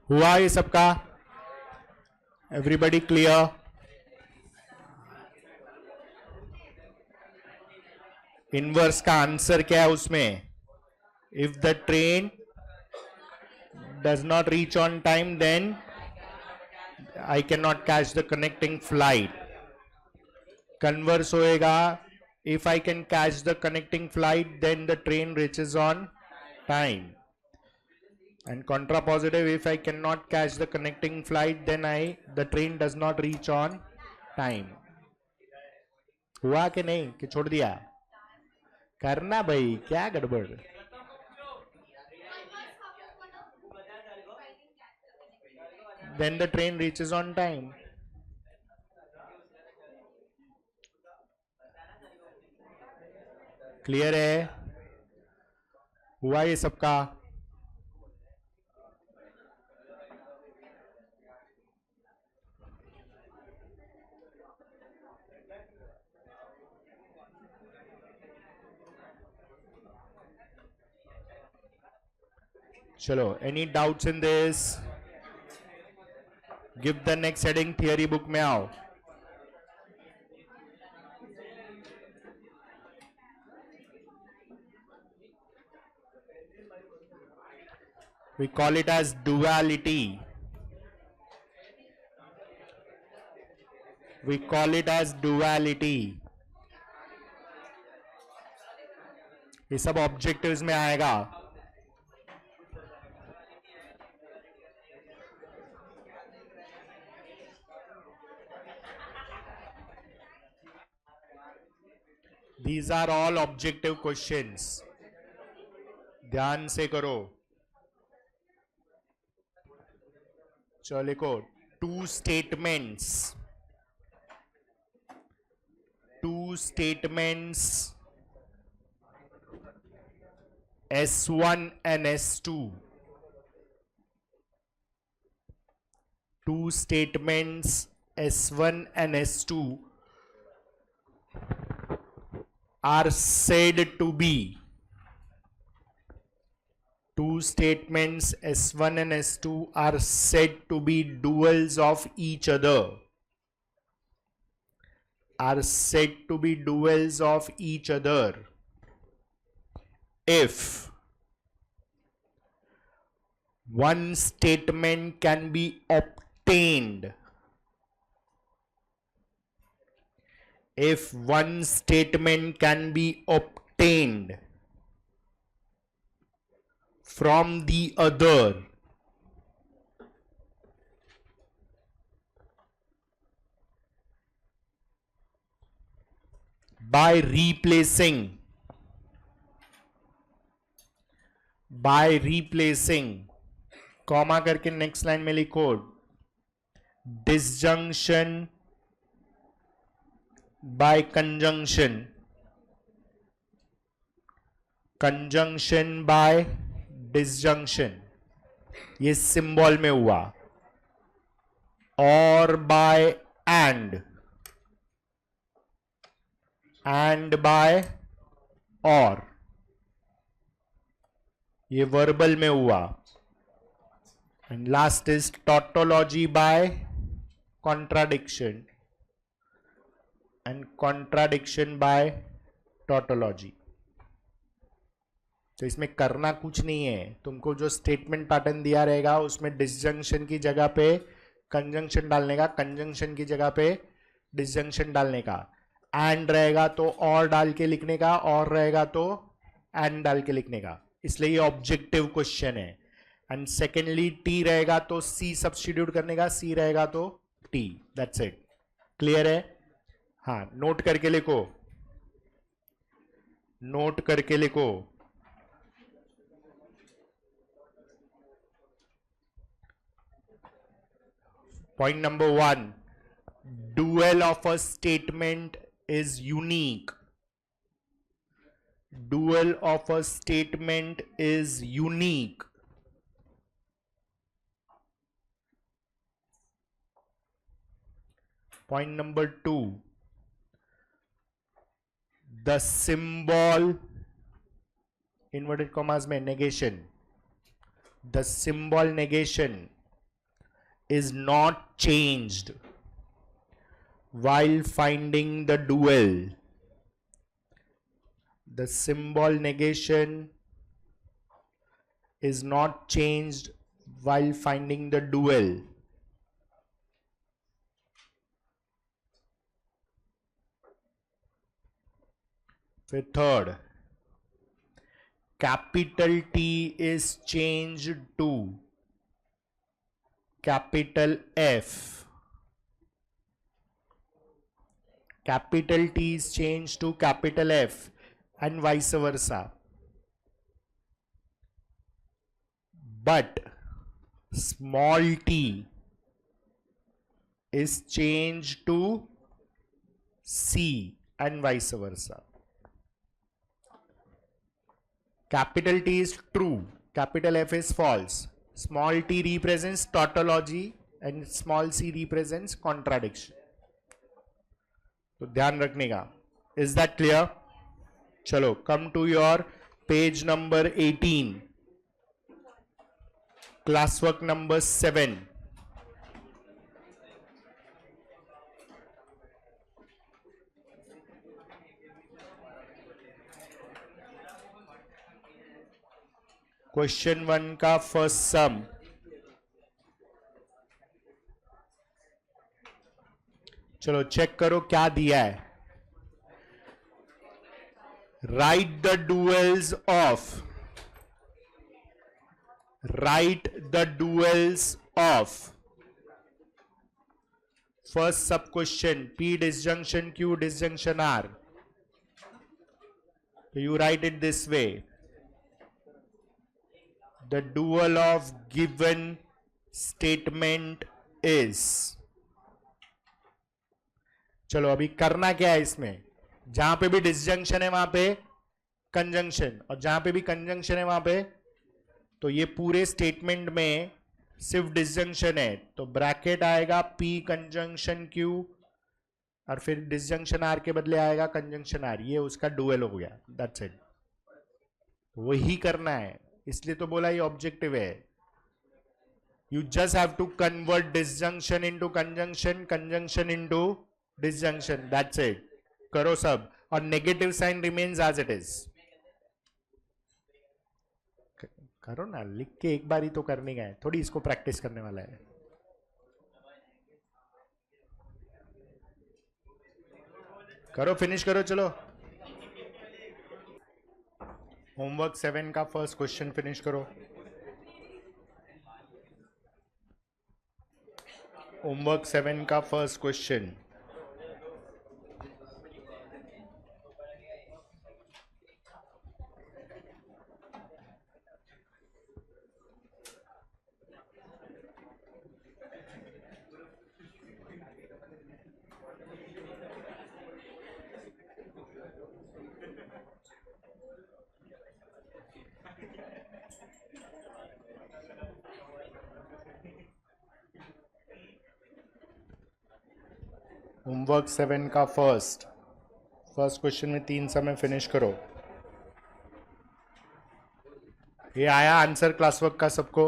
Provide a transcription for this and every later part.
हुआ ये सबका? Everybody clear? इनवर्स का आंसर क्या है उसमें? If the train does not reach on time then I can not catch the connecting flight. Converse होएगा, if I can catch the connecting flight then the train reaches on time. And contrapositive, if I cannot catch the connecting flight then the train does not reach on time. हुआ कि नहीं कि छोड़ दिया? करना भाई, क्या गड़बड़. Then the train reaches on time. Clear है? हुआ ये सबका? चलो, any doubts in this? Give the next heading. Theory book में आओ. We call it as duality. We call it as duality. ये सब ऑब्जेक्टिव्स में आएगा. These are all objective questions. ध्यान से करो. चलो लिखो. Two statements. Two statements S1 and S2. Two statements S1 and S2 are said to be. Two statements S1 and S2 are said to be duals of each other. Are said to be duals of each other if one statement can be obtained. If one statement can be obtained from the other by replacing comma करके next line में लिखो disjunction by conjunction, conjunction by disjunction. ये symbol में हुआ. और by and by और ये verbal में हुआ. And last is tautology by contradiction and contradiction by tautology. तो इसमें करना कुछ नहीं है. तुमको जो स्टेटमेंट पैटर्न दिया रहेगा उसमें डिसजंक्शन की जगह पे कंजंक्शन डालने का, कंजंक्शन की जगह पे डिसजंक्शन डालने का. एंड रहेगा तो और डाल के लिखने का, और रहेगा तो एंड डाल के लिखने का. इसलिए ये ऑब्जेक्टिव क्वेश्चन है. एंड सेकेंडली टी रहेगा तो सी सब्स्टिट्यूट करने का, सी रहेगा तो टी. That's it. क्लियर है? हाँ, नोट करके लिखो, नोट करके लिखो. Point number 1, dual of a statement is unique. Dual of a statement is unique. Point number 2, the symbol inverted commas में negation, the symbol negation is not changed while finding the dual. The symbol negation is not changed while finding the dual. Third, capital T is changed to capital F. Capital T is changed to capital F and vice versa. But small t is changed to C and vice versa. Capital T is true, capital F is false. Small t represents tautology and small c represents contradiction. तो ध्यान रखने का. Is that clear? चलो, come to your page number 18. Classwork number 7. Question 1 का first sum. चलो check करो क्या दिया है. Write the duals of first sub question P disjunction Q disjunction R. So you write it this way. The dual of given statement is. चलो अभी करना क्या है इसमें. जहां पे भी डिसजंक्शन है वहां पे कंजंक्शन, और जहां पे भी कंजंक्शन है वहां पे, तो ये पूरे स्टेटमेंट में सिर्फ डिसजंक्शन है तो ब्रैकेट आएगा P कंजंक्शन Q और फिर डिसजंक्शन R के बदले आएगा कंजंक्शन R. ये उसका डुअल हो गया. That's it. वही करना है, इसलिए तो बोला ये ऑब्जेक्टिव है. You just have to convert disjunction into conjunction, conjunction into disjunction. That's it. करो सब, और negative sign remains as it is. करो ना, लिख के एक बार ही तो करने का है, थोड़ी इसको प्रैक्टिस करने वाला है. करो, फिनिश करो. चलो होमवर्क 7 का फर्स्ट क्वेश्चन फिनिश करो. होमवर्क 7 का फर्स्ट क्वेश्चन. होमवर्क 7 का फर्स्ट क्वेश्चन में 3 समय फिनिश करो. ये आया आंसर क्लासवर्क का सबको.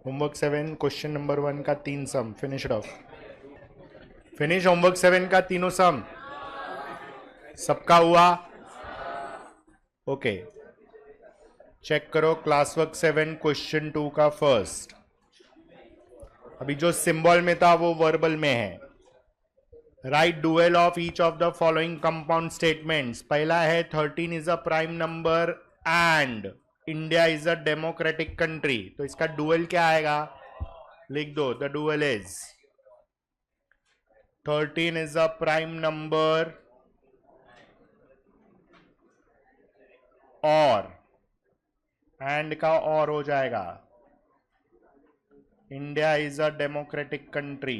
होमवर्क 7 क्वेश्चन नंबर 1 का 3 सम फिनिश ऑफ. फिनिश होमवर्क 7 का तीनों सम सबका हुआ. ओके, चेक करो क्लासवर्क 7 क्वेश्चन 2 का फर्स्ट. अभी जो सिंबल में था वो वर्बल में है. Right dual of each of the following compound statements. पहला है 13 is a prime number and India is a democratic country. तो इसका डुअल क्या आएगा, लिख दो. The dual is 13 is a prime number और एंड का और हो जाएगा India is a democratic country.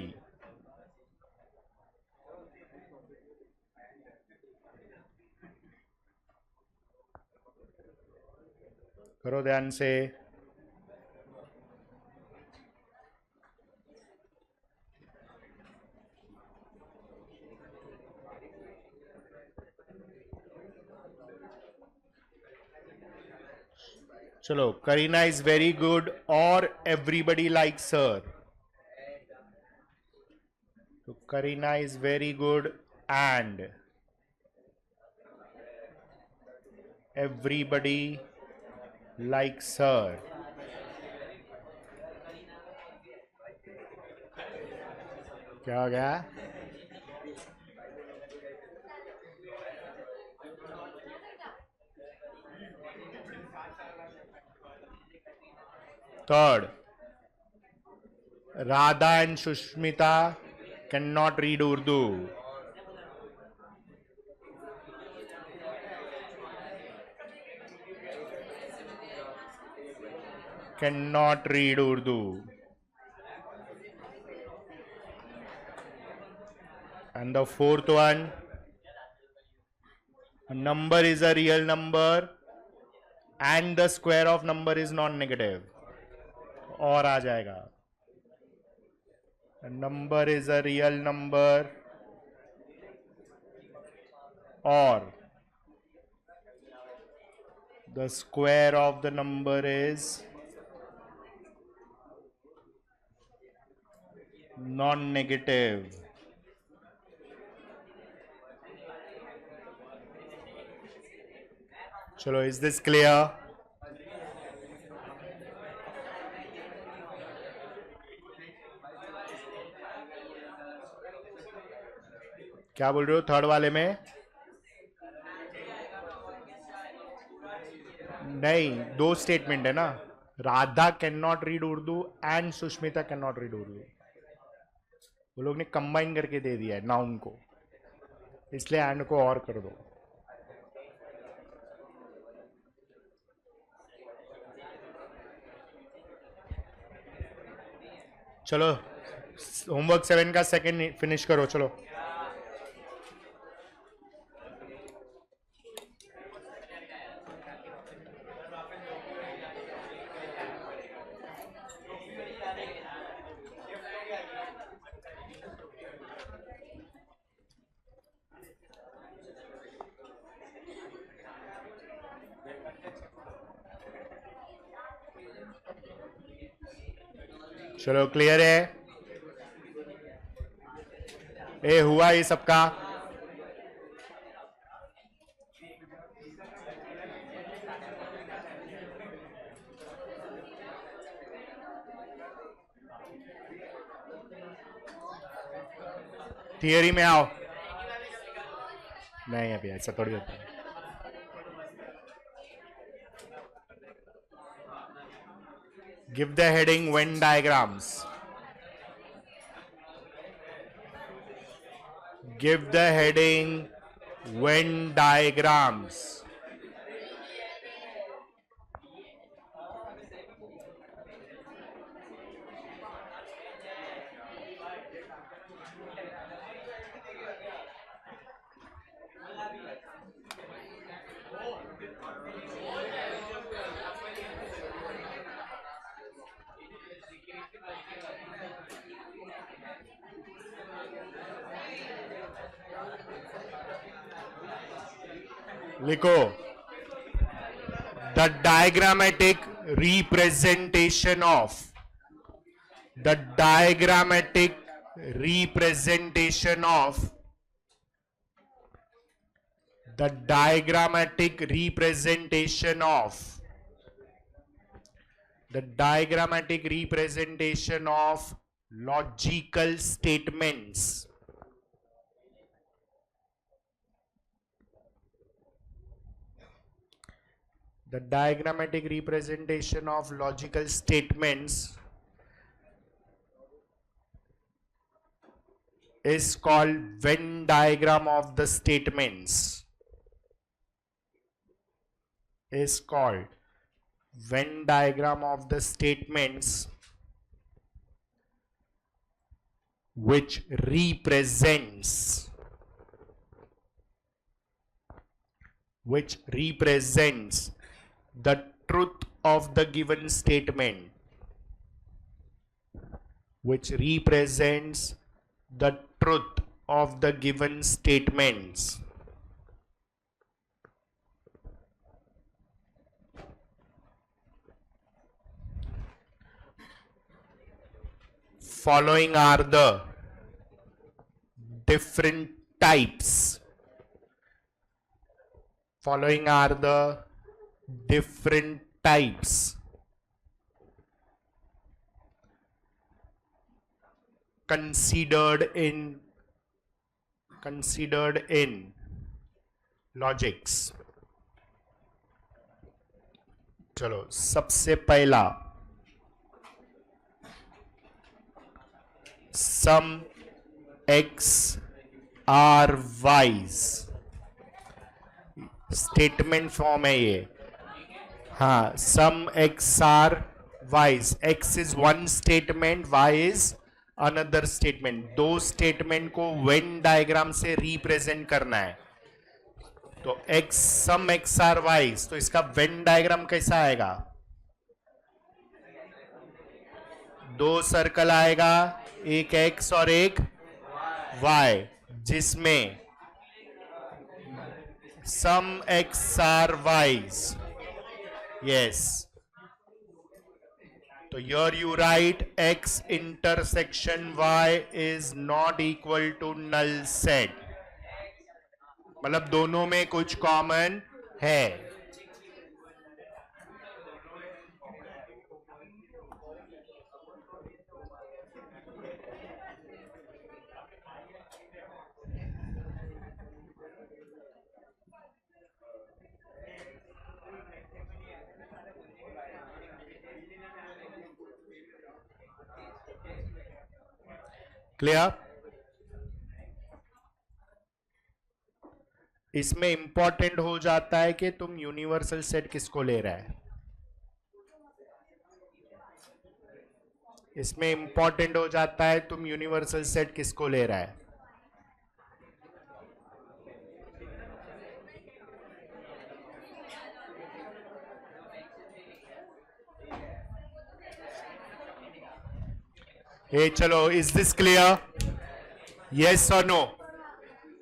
करो ध्यान से. चलो, करीना इज वेरी गुड और एवरीबडी लाइक्स हर. तो Kareena is very good and everybody likes हर. क्या हो गया? Third, Radha and Shushmita cannot read Urdu. Cannot read Urdu. And the fourth one, a number is a real number and the square of number is non-negative. और आ जाएगा. A number is a real number or the square of the number is non-negative. चलो, is this clear? क्या बोल रहे हो third वाले में? नहीं, दो स्टेटमेंट है ना. Radha can not read Urdu and Sushmita can not read Urdu. वो लोग ने कंबाइन करके दे दिया है नाउन को, इसलिए एंड को और कर दो. चलो, होमवर्क 7 का सेकंड फिनिश करो. चलो, चलो क्लियर है? ए हुआ ये सबका? थियरी में आओ. नहीं, अभी ऐसा थोड़ी होता है. Give the heading Venn diagrams. Give the heading Venn diagrams. लिखो, the diagrammatic representation of the diagrammatic representation of the diagrammatic representation of the diagrammatic representation of logical statements. The diagrammatic representation of logical statements is called Venn diagram of the statements. Is called Venn diagram of the statements which represents the truth of the given statement, which represents the truth of the given statements. following are the different types. Following are the different types considered in logics. चलो सबसे पहला some x are y's statement form है ये. हाँ, some x are y's. X is one statement, y is another statement. दो statement को Venn diagram से represent करना है. तो x some x are y's, तो इसका वेन डायग्राम कैसा आएगा? दो सर्कल आएगा, एक एक्स और एक वाई, जिसमें सम एक्स आर वाइज. यस, तो here you write x intersection y is not equal to null set. मतलब दोनों में कुछ कॉमन है. क्लियर? इसमें इंपॉर्टेंट हो जाता है कि तुम यूनिवर्सल सेट किसको ले रहा है. इसमें इंपॉर्टेंट हो जाता है तुम यूनिवर्सल सेट किसको ले रहा है. Hey, chalo, is this clear? Yes or no?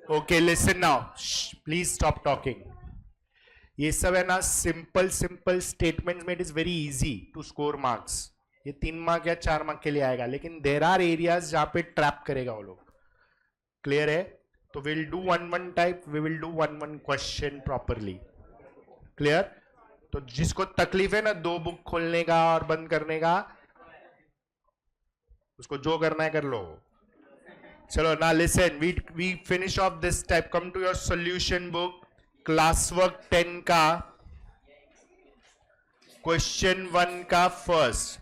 Okay, listen now. Shh, please stop talking. ये सब है ना सिंपल स्टेटमेंट्स में it is very easy to score marks. ये 3 मार्क या 4 मार्क के लिए आएगा, लेकिन देर आर एरियाज जहां पे ट्रैप करेगा वो लोग. क्लियर है? तो will do one type, we will do one question properly. Clear? तो जिसको तकलीफ है ना 2 बुक खोलने का और बंद करने का, उसको जो करना है कर लो. चलो ना listen, we finish off this type. Come to your solution book, class work 10 का क्वेश्चन 1 का फर्स्ट.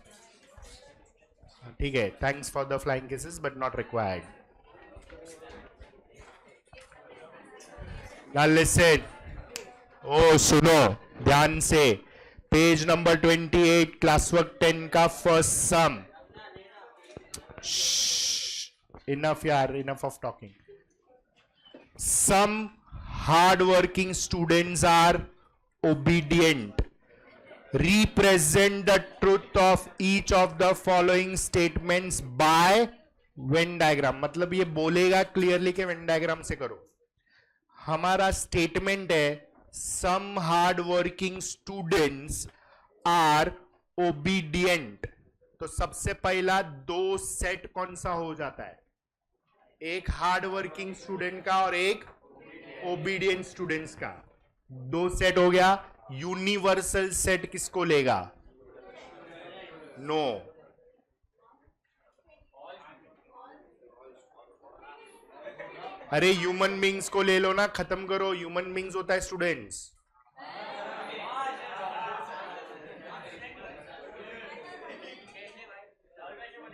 ठीक है, thanks for the flying kisses but not required. ना लिसन, ओ सुनो ध्यान से, पेज नंबर 28 क्लास वर्क 10 का first some. Enough yaar, enough of talking. Some hard-working students are obedient. Represent the truth of each of the following statements by Venn diagram. मतलब ये बोलेगा clearly कि Venn diagram से करो. हमारा statement है some hard-working students are obedient. तो सबसे पहला 2 सेट कौन सा हो जाता है? एक हार्ड वर्किंग स्टूडेंट का और एक ओबीडियंट स्टूडेंट्स का. 2 सेट हो गया. यूनिवर्सल सेट किसको लेगा? नो. अरे ह्यूमन बींग्स को ले लो ना, खत्म करो. ह्यूमन बींग्स होता है स्टूडेंट्स.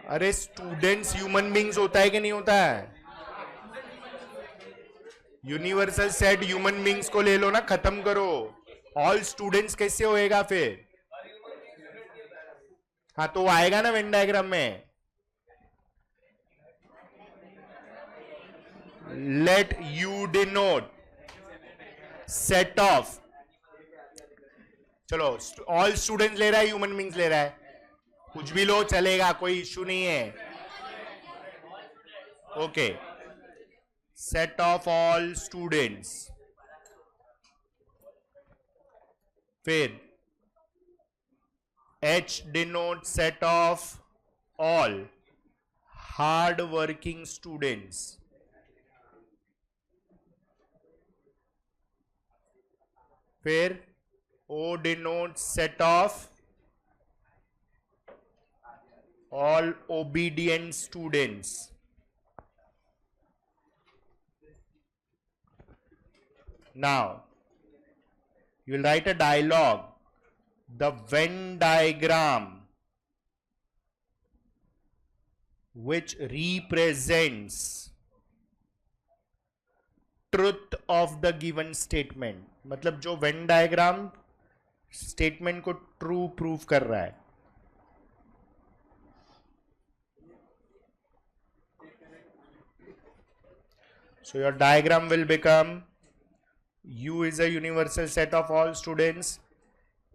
अरे स्टूडेंट्स ह्यूमन बींग्स होता है कि नहीं होता है? यूनिवर्सल सेट ह्यूमन बींग्स को ले लो ना, खत्म करो. ऑल स्टूडेंट्स कैसे होएगा फिर? हाँ तो आएगा ना वेन डायग्राम में. Let you denote set of. चलो ऑल स्टूडेंट्स ले रहा है, ह्यूमन बींग्स ले रहा है, कुछ भी लो चलेगा, कोई इश्यू नहीं है. Okay, set of all students. फिर H denote set of all hard working students. फिर O denotes set of all obedient students. Now you will write a dialogue. The Venn diagram which represents truth of the given statement. मतलब जो Venn diagram statement को true prove कर रहा है. So your diagram will become U is a universal set of all students,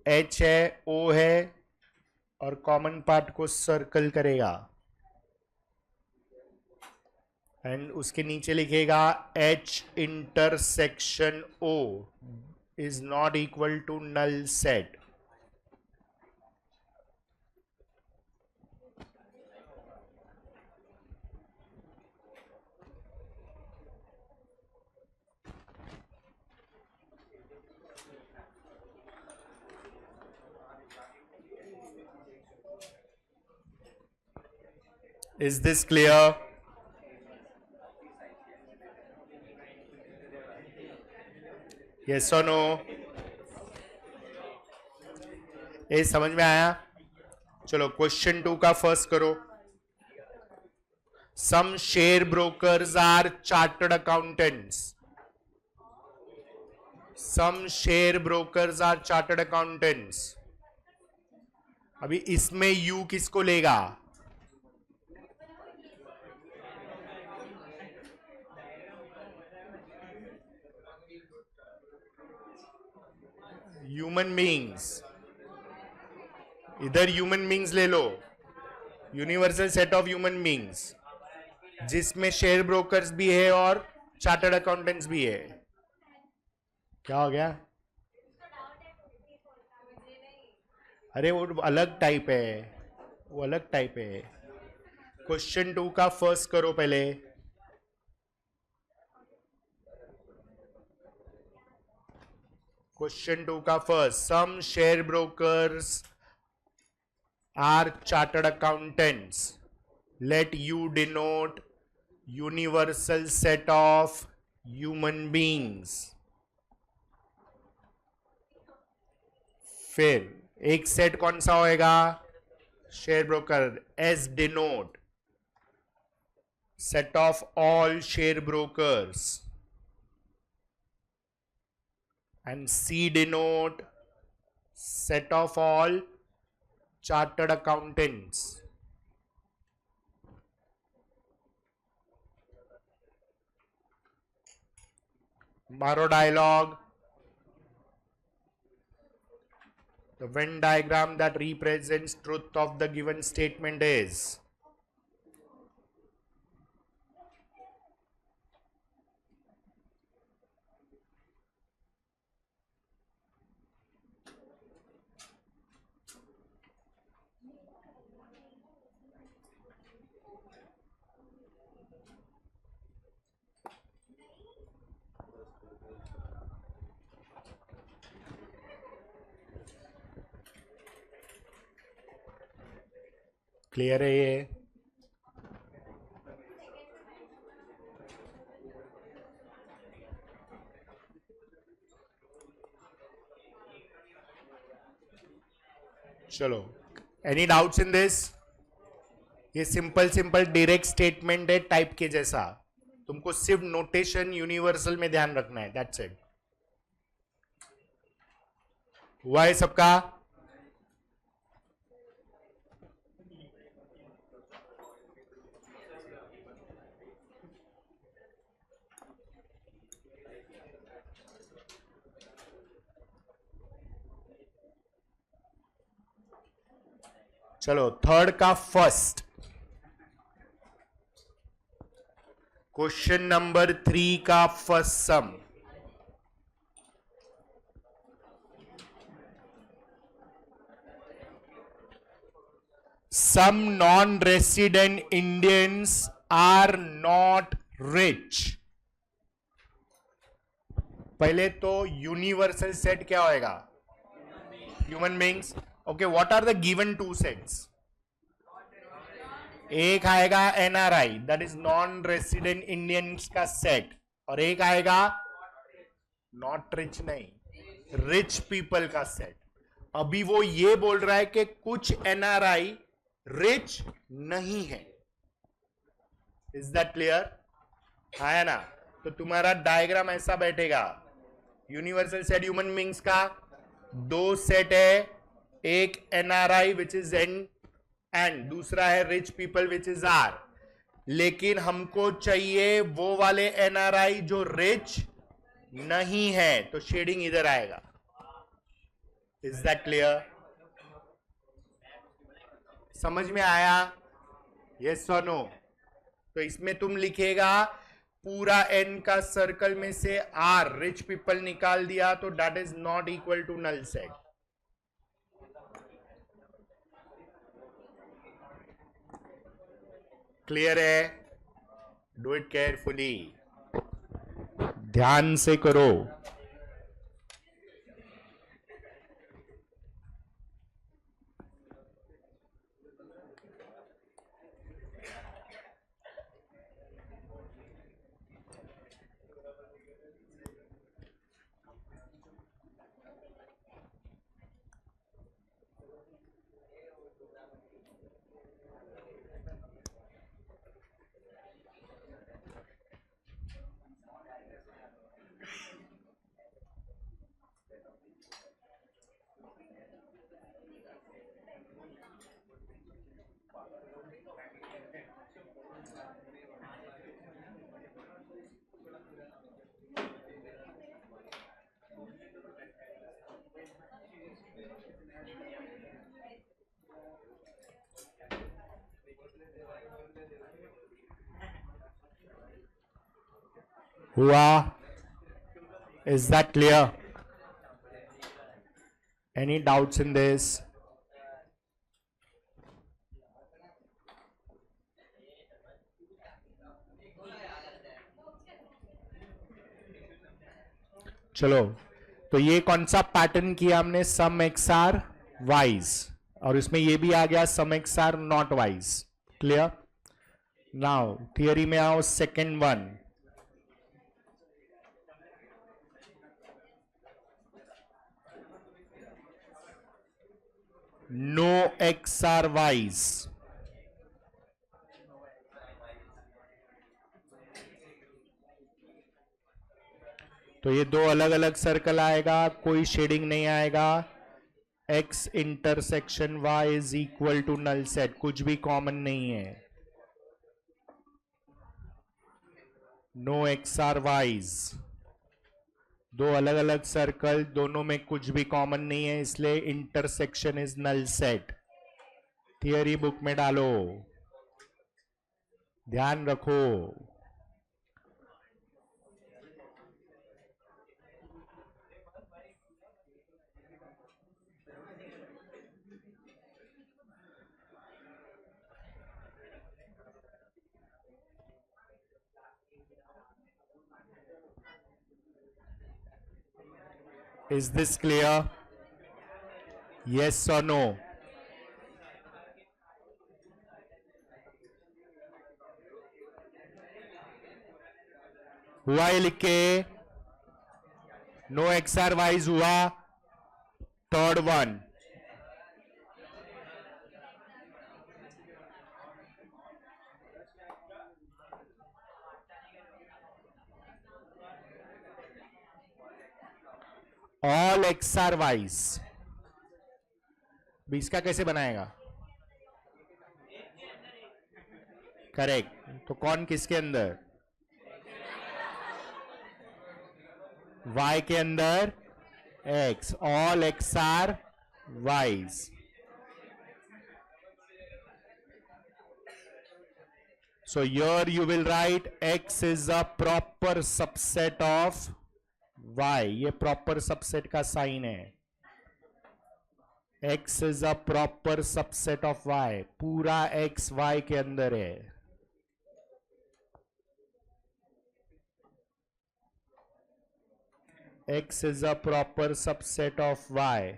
H है, O है और common part को सर्कल करेगा एंड उसके नीचे लिखेगा H intersection O is not equal to null set. Is this clear? Yes or no? ये समझ में आया? चलो क्वेश्चन 2 का फर्स्ट करो. Some share brokers are chartered accountants. Some share brokers are chartered accountants. अभी इसमें U किसको लेगा? Human beings. इधर ह्यूमन बीइंग्स ले लो. Universal set of human beings जिसमें शेयर ब्रोकर्स भी है और चार्टर्ड अकाउंटेंट्स भी है. क्या हो गया? अरे वो अलग टाइप है, वो अलग टाइप है. क्वेश्चन 2 का फर्स्ट करो पहले. क्वेश्चन 2 का first. Some share brokers are chartered accountants. Let you denote universal set of human beings. फिर एक सेट कौन सा होएगा? Share broker. S denote set of all share brokers and C denote set of all chartered accountants. मारो dialogue. The Venn diagram that represents truth of the given statement is clear है ये? चलो, any doubts in this? ये simple simple direct statement है type के जैसा. तुमको सिर्फ नोटेशन यूनिवर्सल में ध्यान रखना है. That's it. हुआ है सबका? चलो थर्ड का फर्स्ट. क्वेश्चन नंबर 3 का first some. some non-resident Indians are not rich. पहले तो यूनिवर्सल सेट क्या होएगा? Human beings. Okay, what are the given two sets? एक आएगा NRI, that is non resident Indians का सेट, और एक आएगा नॉट रिच, नहीं, रिच पीपल का सेट. अभी वो ये बोल रहा है कि कुछ एनआरआई रिच नहीं है. Is that clear? है ना? तो तुम्हारा डायग्राम ऐसा बैठेगा. यूनिवर्सल सेट ह्यूमन बींग्स का दो सेट है, एक NRI which is N and दूसरा है rich people which is R. लेकिन हमको चाहिए वो वाले एनआरआई जो रिच नहीं है, तो शेडिंग इधर आएगा. Is that clear? समझ में आया? यस और नो? तो इसमें तुम लिखेगा पूरा एन का सर्कल में से आर रिच पीपल निकाल दिया, तो that is not equal to null set. Clear है? डू इट केयरफुली, ध्यान से करो. हुआ? Is that clear? Any doubts in this? चलो, तो ये कौन सा पैटर्न किया हमने? सम एक्स आर वाइज, और इसमें ये भी आ गया some x are not y's. Clear? Now theory में आओ. Second one, no x are y's. तो ये दो अलग अलग सर्कल आएगा, कोई शेडिंग नहीं आएगा. X intersection Y is equal to null set, कुछ भी कॉमन नहीं है. नो एक्स आर वाइज, दो अलग अलग सर्कल, दोनों में कुछ भी कॉमन नहीं है, इसलिए intersection is null set. Theory book में डालो, ध्यान रखो. Is this clear? Yes or no? हुआ ये लिख के? नो एक्स आर वाइज हुआ. Third one, all x are Ys. इसका कैसे बनाएगा? करेक्ट. तो कौन किसके अंदर? y के अंदर x. All x are Ys. So here you will write x is a proper subset of y. ये प्रॉपर सबसेट का साइन है. x is a proper subset of y, पूरा x y के अंदर है. x is a proper subset of y.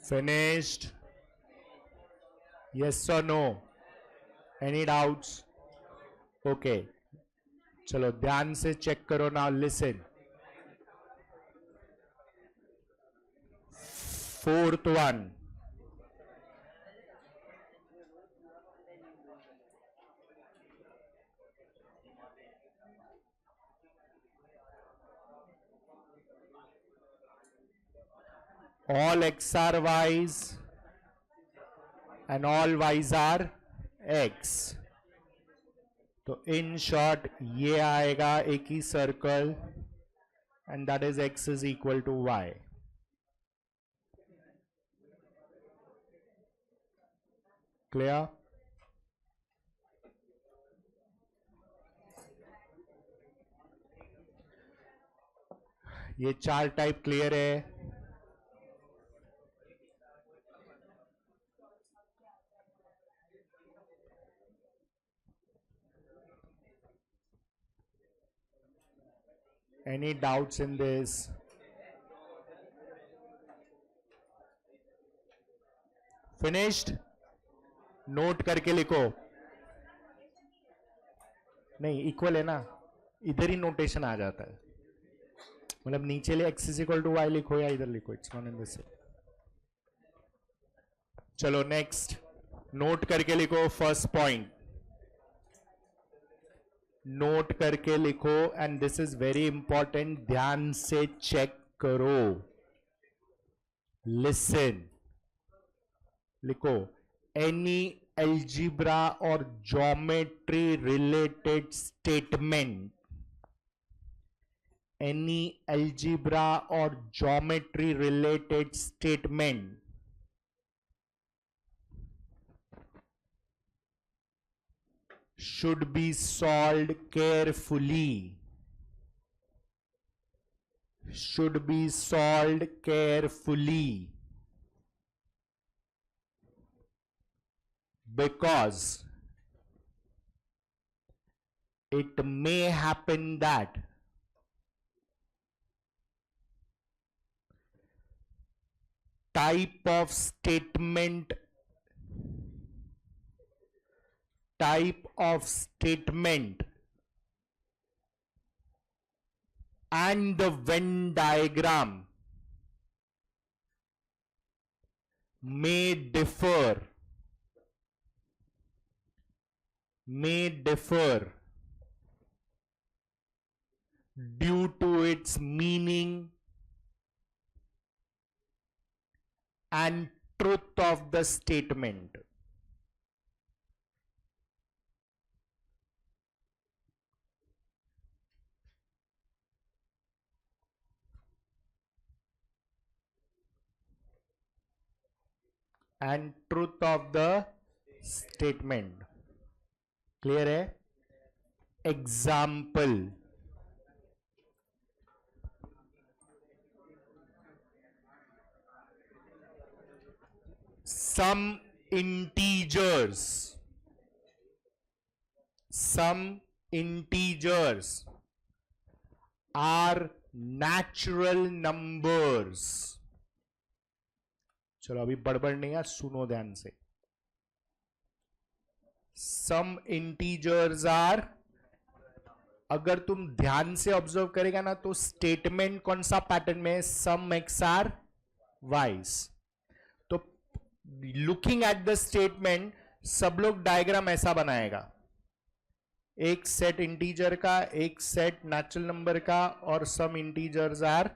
Finished? Yes or no? Any doubts? Okay. चलो ध्यान से चेक करो. now listen. Fourth one. All x are y's and all y's are x. तो in short ये आएगा एक ही circle and that is x is equal to y. Clear? ये चार टाइप क्लियर है. Any doubts in this? Finished? Note करके लिखो. नहीं इक्वल है ना, इधर ही नोटेशन आ जाता है. मतलब नीचे ले x is equal to y लिखो या इधर लिखो, इट्स नॉट इन दिस. चलो नेक्स्ट. नोट करके लिखो फर्स्ट पॉइंट. नोट करके लिखो and this is very important. ध्यान से चेक करो. लिसन. लिखो. एनी एल्जीब्रा और geometry related statement. Any algebra और geometry related statement should be solved carefully. Should be solved carefully. Because it may happen that type of statement and the Venn diagram may differ due to its meaning and truth of the statement. And truth of the statement. Clear है? Example. some integers are natural numbers. चलो अभी बड़बड़ नहीं है, सुनो ध्यान से. Some integers are, अगर तुम ध्यान से ऑब्जर्व करेगा ना तो स्टेटमेंट कौन सा पैटर्न में, सम एक्स आर वाइज. तो लुकिंग एट द स्टेटमेंट सब लोग डायग्राम ऐसा बनाएगा. एक सेट इंटीजर का, एक सेट नेचुरल नंबर का, और some integers are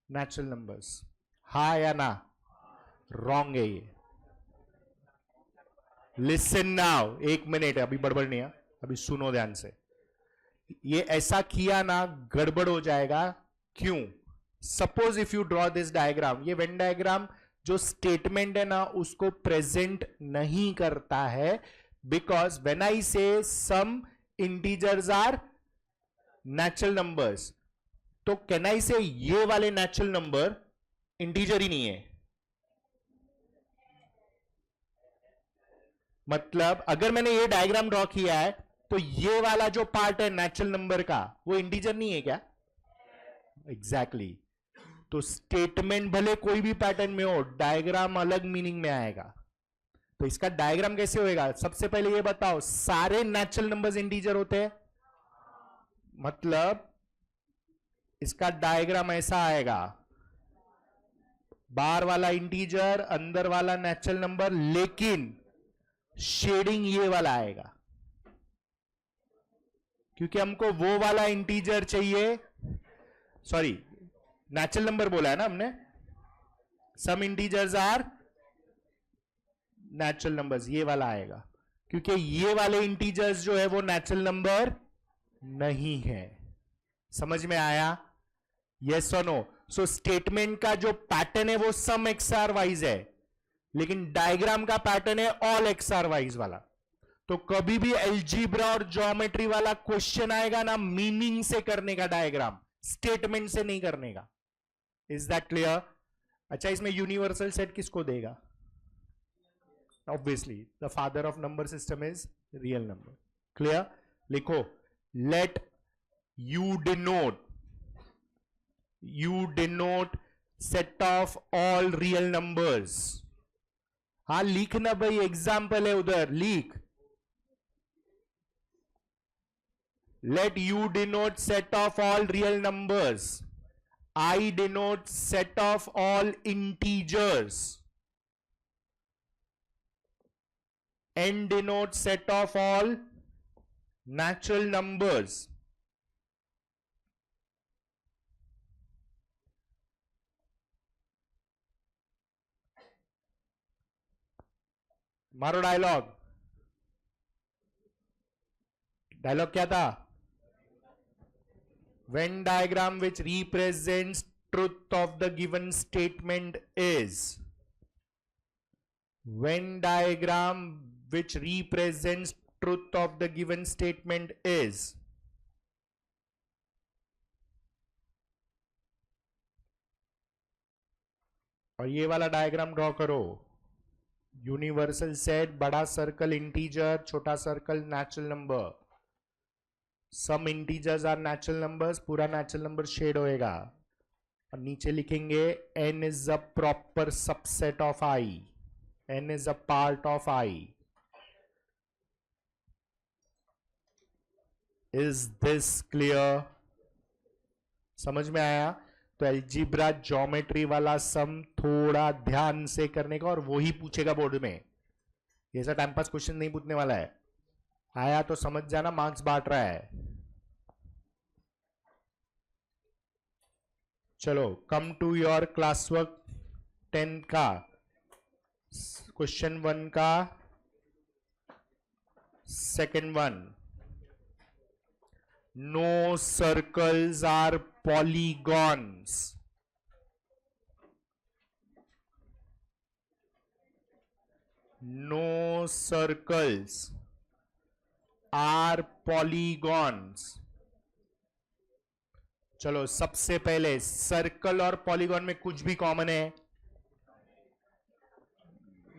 natural numbers. हा या ना? रॉन्ग है ये. Listen now. एक मिनट, अभी बड़बड़ नहीं है, अभी सुनो ध्यान से. ये ऐसा किया ना गड़बड़ हो जाएगा। क्यों? Suppose if you draw this diagram, ये वेन डायग्राम जो स्टेटमेंट है ना उसको प्रेजेंट नहीं करता है, because when I say some integers are natural numbers, तो कैन आई से ये वाले नेचुरल नंबर इंटीजर ही नहीं है। मतलब अगर मैंने ये डायग्राम ड्रॉ किया है तो ये वाला जो पार्ट है नेचुरल नंबर का वो इंटीजर नहीं है क्या? एग्जैक्टली तो स्टेटमेंट भले कोई भी पैटर्न में हो, डायग्राम अलग मीनिंग में आएगा। तो इसका डायग्राम कैसे होएगा? सबसे पहले ये बताओ, सारे नेचुरल नंबर्स इंटीजर होते हैं? मतलब इसका डायग्राम ऐसा आएगा, बाहर वाला इंटीजर, अंदर वाला नेचुरल नंबर, लेकिन शेडिंग ये वाला आएगा, क्योंकि हमको वो वाला इंटीजर चाहिए। सॉरी, नेचुरल नंबर बोला है ना हमने, some integers are natural numbers, ये वाला आएगा, क्योंकि ये वाले इंटीजर्स जो है वो नेचुरल नंबर नहीं है। समझ में आया? यस और नो? सो स्टेटमेंट का जो पैटर्न है वो सम एक्सआर वाइज है, लेकिन डायग्राम का पैटर्न है ऑल एक्सआर वाइज वाला। तो कभी भी एल्जीब्रा और ज्योमेट्री वाला क्वेश्चन आएगा ना, मीनिंग से करने का डायग्राम, स्टेटमेंट से नहीं करने का। Is that clear? अच्छा, इसमें यूनिवर्सल सेट किसको देगा? Obviously the father of number system is real number. Clear? लिखो, late you denote set of all real numbers। हाँ लिखना भाई, एग्जाम्पल है उधर, लिख। Let U denote set of all real numbers, I denote set of all integers, N denotes set of all natural numbers। मारो dialogue. Dialogue क्या था? Venn diagram which represents truth of the given statement is, Venn diagram which represents truth of the given statement is, और ये वाला diagram draw करो, universal set, बड़ा circle integer, छोटा circle natural number, सम integers are natural नंबर्स, पूरा natural number shade होएगा, और नीचे लिखेंगे n is a proper subset of i, n is a part of i। Is this clear? समझ में आया? तो एल्जीब्रा ज्योमेट्री वाला सम थोड़ा ध्यान से करने का, और वो ही पूछेगा बोर्ड में। ऐसा टाइम पास क्वेश्चन नहीं पूछने वाला है। आया तो समझ जाना, मार्क्स बांट रहा है। चलो, come to your class work 10 का क्वेश्चन 1 का second one. No circles are polygons। No circles are polygons। चलो, सबसे पहले सर्कल और पॉलीगॉन में कुछ भी कॉमन है?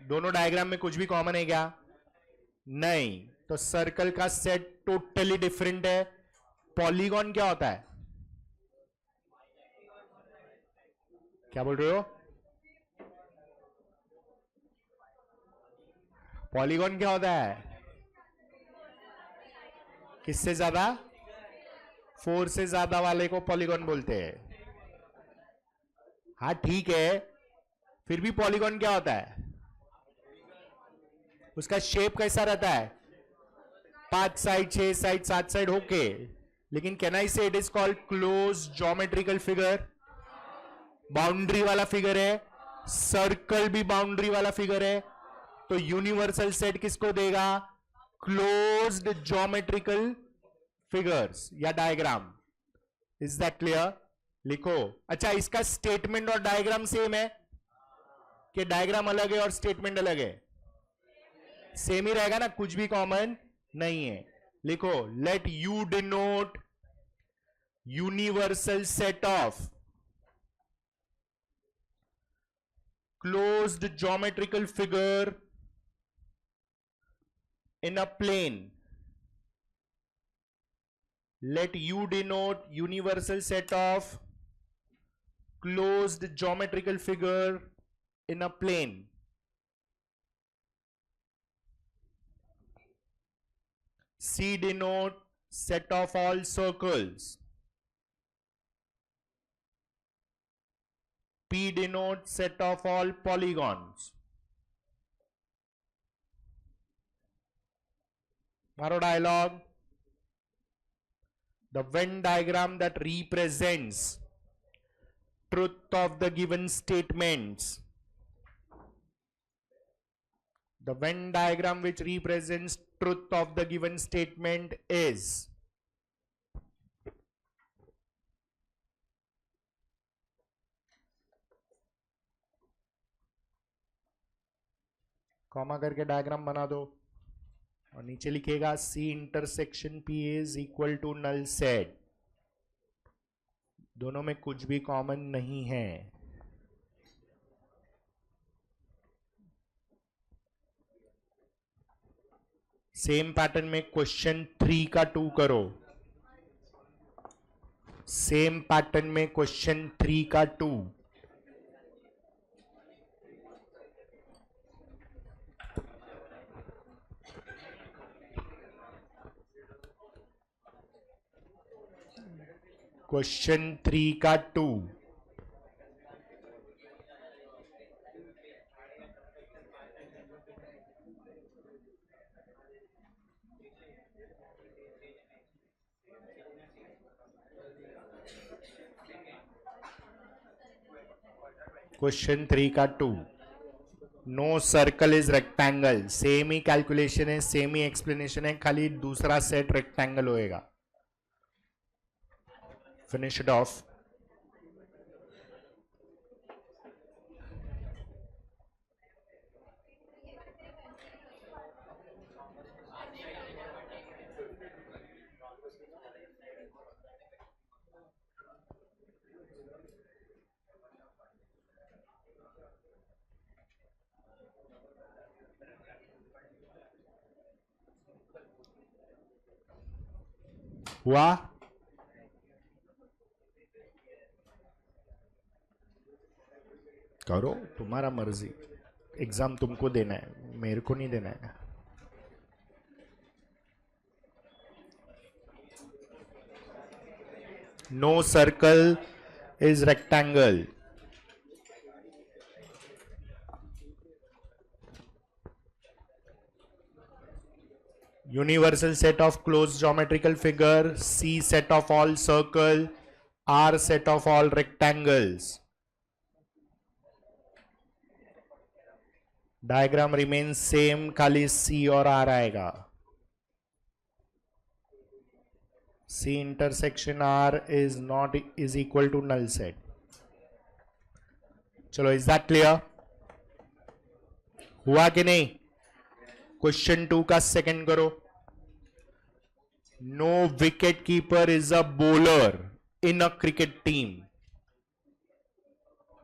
दोनों डायग्राम में कुछ भी कॉमन है क्या? नहीं। तो सर्कल का सेट टोटली डिफरेंट है। पॉलीगॉन क्या होता है? क्या बोल रहे हो? पॉलीगॉन क्या होता है? किससे ज्यादा? 4 से ज्यादा वाले को पॉलीगॉन बोलते हैं। हाँ ठीक है, फिर भी पॉलीगॉन क्या होता है? उसका शेप कैसा रहता है? 5 साइड, 6 साइड, 7 साइड होके। लेकिन कैन आई से it is called close geometrical figure? Boundary वाला फिगर है, सर्कल भी बाउंड्री वाला फिगर है। तो यूनिवर्सल सेट किसको देगा? क्लोज्ड ज्योमेट्रिकल फिगर्स या डायग्राम. Is that clear? लिखो. अच्छा, इसका स्टेटमेंट और डायग्राम सेम है कि डायग्राम अलग है और स्टेटमेंट अलग है? सेम ही रहेगा ना, कुछ भी कॉमन नहीं है. लिखो, let you denote universal set of closed geometrical figure in a plane. Let U denote universal set of closed geometrical figure in a plane. C denote set of all circles. P denotes set of all polygons. Maro dialogue. The Venn diagram that represents truth of the given statements. The Venn diagram which represents truth of the given statement is comma करके diagram बना दो और नीचे लिखेगा C intersection P is equal to null set. दोनों में कुछ भी कॉमन नहीं है. सेम पैटर्न में क्वेश्चन 3 का 2 करो. सेम पैटर्न में क्वेश्चन 3 का 2. क्वेश्चन 3 का 2. क्वेश्चन 3 का 2. No circle is rectangle. Same ही कैलकुलेशन है, सेम ही एक्सप्लेनेशन है, खाली दूसरा सेट रेक्टेंगल होएगा. Finish it off. हुआ? करो, तुम्हारा मर्जी. एग्जाम तुमको देना है, मेरे को नहीं देना है. No circle is rectangle. Universal set of closed geometrical figure. C set of all circle. R set of all rectangles. Diagram remain same, खाली C और R आएगा. C intersection R is equal to null set. चलो, is that clear? हुआ कि नहीं? Question 2 का second करो. No wicket keeper is a bowler in a cricket team.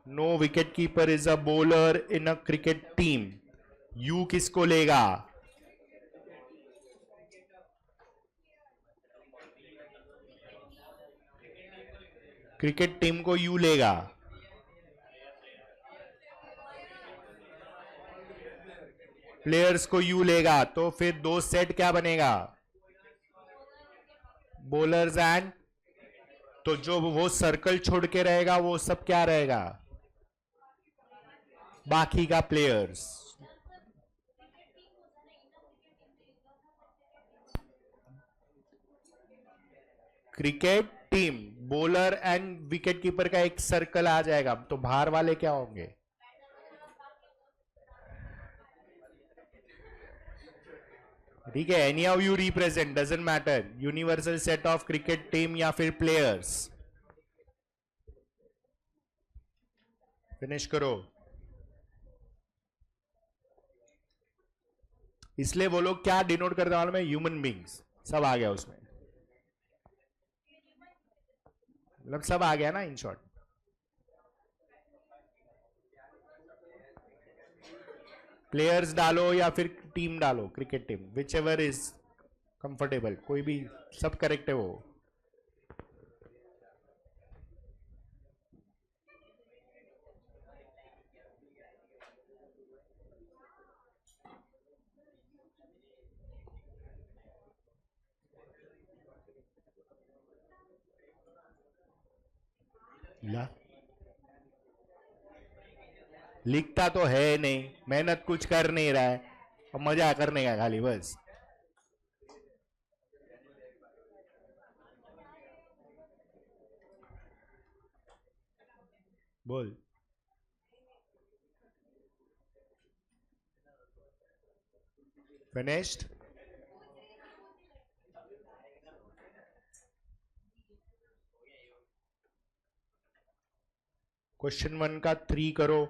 No wicket keeper is a bowler in a cricket team. U किसको लेगा? Cricket team को U लेगा. प्लेयर्स को यू लेगा. तो फिर दो सेट क्या बनेगा? बॉलर्स एंड, तो जो वो सर्कल छोड़ के रहेगा वो सब क्या रहेगा? बाकी का players. Cricket team, bowler and wicket keeper का एक सर्कल आ जाएगा. तो बाहर वाले क्या होंगे? ठीक है, any how you represent doesn't matter, universal set of cricket team या फिर प्लेयर्स। फिनिश करो। इसलिए वो लोग क्या डिनोट करने वाले में, ह्यूमन बींग्स, सब आ गया उसमें, मतलब सब आ गया ना इन शॉर्ट। प्लेयर्स डालो या फिर टीम डालो, cricket team, which ever is comfortable, कोई भी, सब करेक्ट है वो। ला लिखता तो है नहीं, मेहनत कुछ कर नहीं रहा है, और मजा करने का खाली बस। बोल। फिनिश्ड। क्वेश्चन 1 का 3 करो।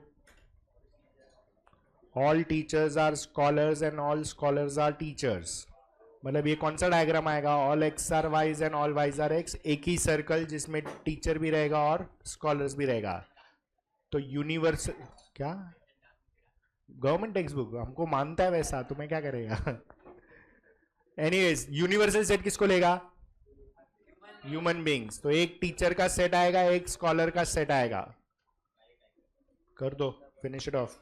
All teachers are scholars and all scholars are teachers, मतलब ये कौन सा डायग्राम आएगा, all x are ys and all ys are x, एक ही सर्कल जिसमें टीचर भी रहेगा और स्कॉलर्स भी रहेगा। तो यूनिवर्सल, क्या गवर्नमेंट टेक्स्ट बुक हमको मानता है वैसा, तुम्हें क्या करेगा। एनीवेज, यूनिवर्सल सेट किसको लेगा, ह्यूमन बींग्स, तो एक टीचर का सेट आएगा, एक स्कॉलर का सेट आएगा। कर दो, फिनिश इट ऑफ।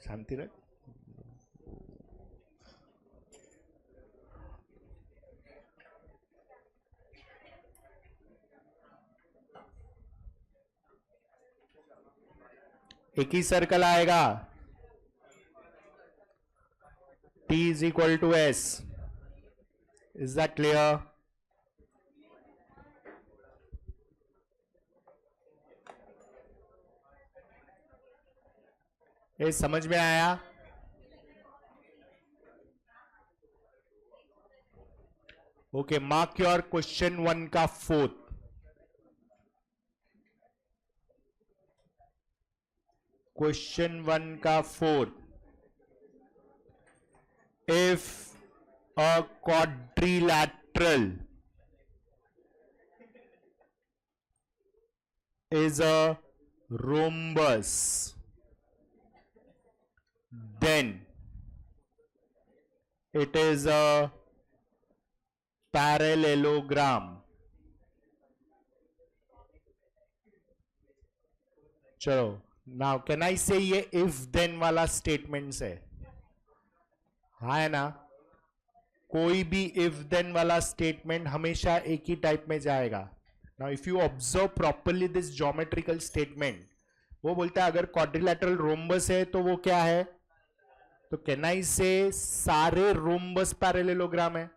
शांति रख। एक ही सर्कल आएगा, T is equal to S. Is that clear? ये समझ में आया? ओके, मार्क योर क्वेश्चन 1 का 4th। क्वेश्चन 1 का 4th, if a quadrilateral is a rhombus, then it is a parallelogram. चलो, नाउ कैन आई से ये if then वाला statements है, हाँ है ना, कोई भी इफ देन वाला स्टेटमेंट हमेशा एक ही टाइप में जाएगा। Now if you observe properly this geometrical statement, वो बोलता है अगर क्वाड्रिलैटरल रोम्बस है तो वो क्या है, तो कैन आई से सारे रोम्बस पैरेललोग्राम है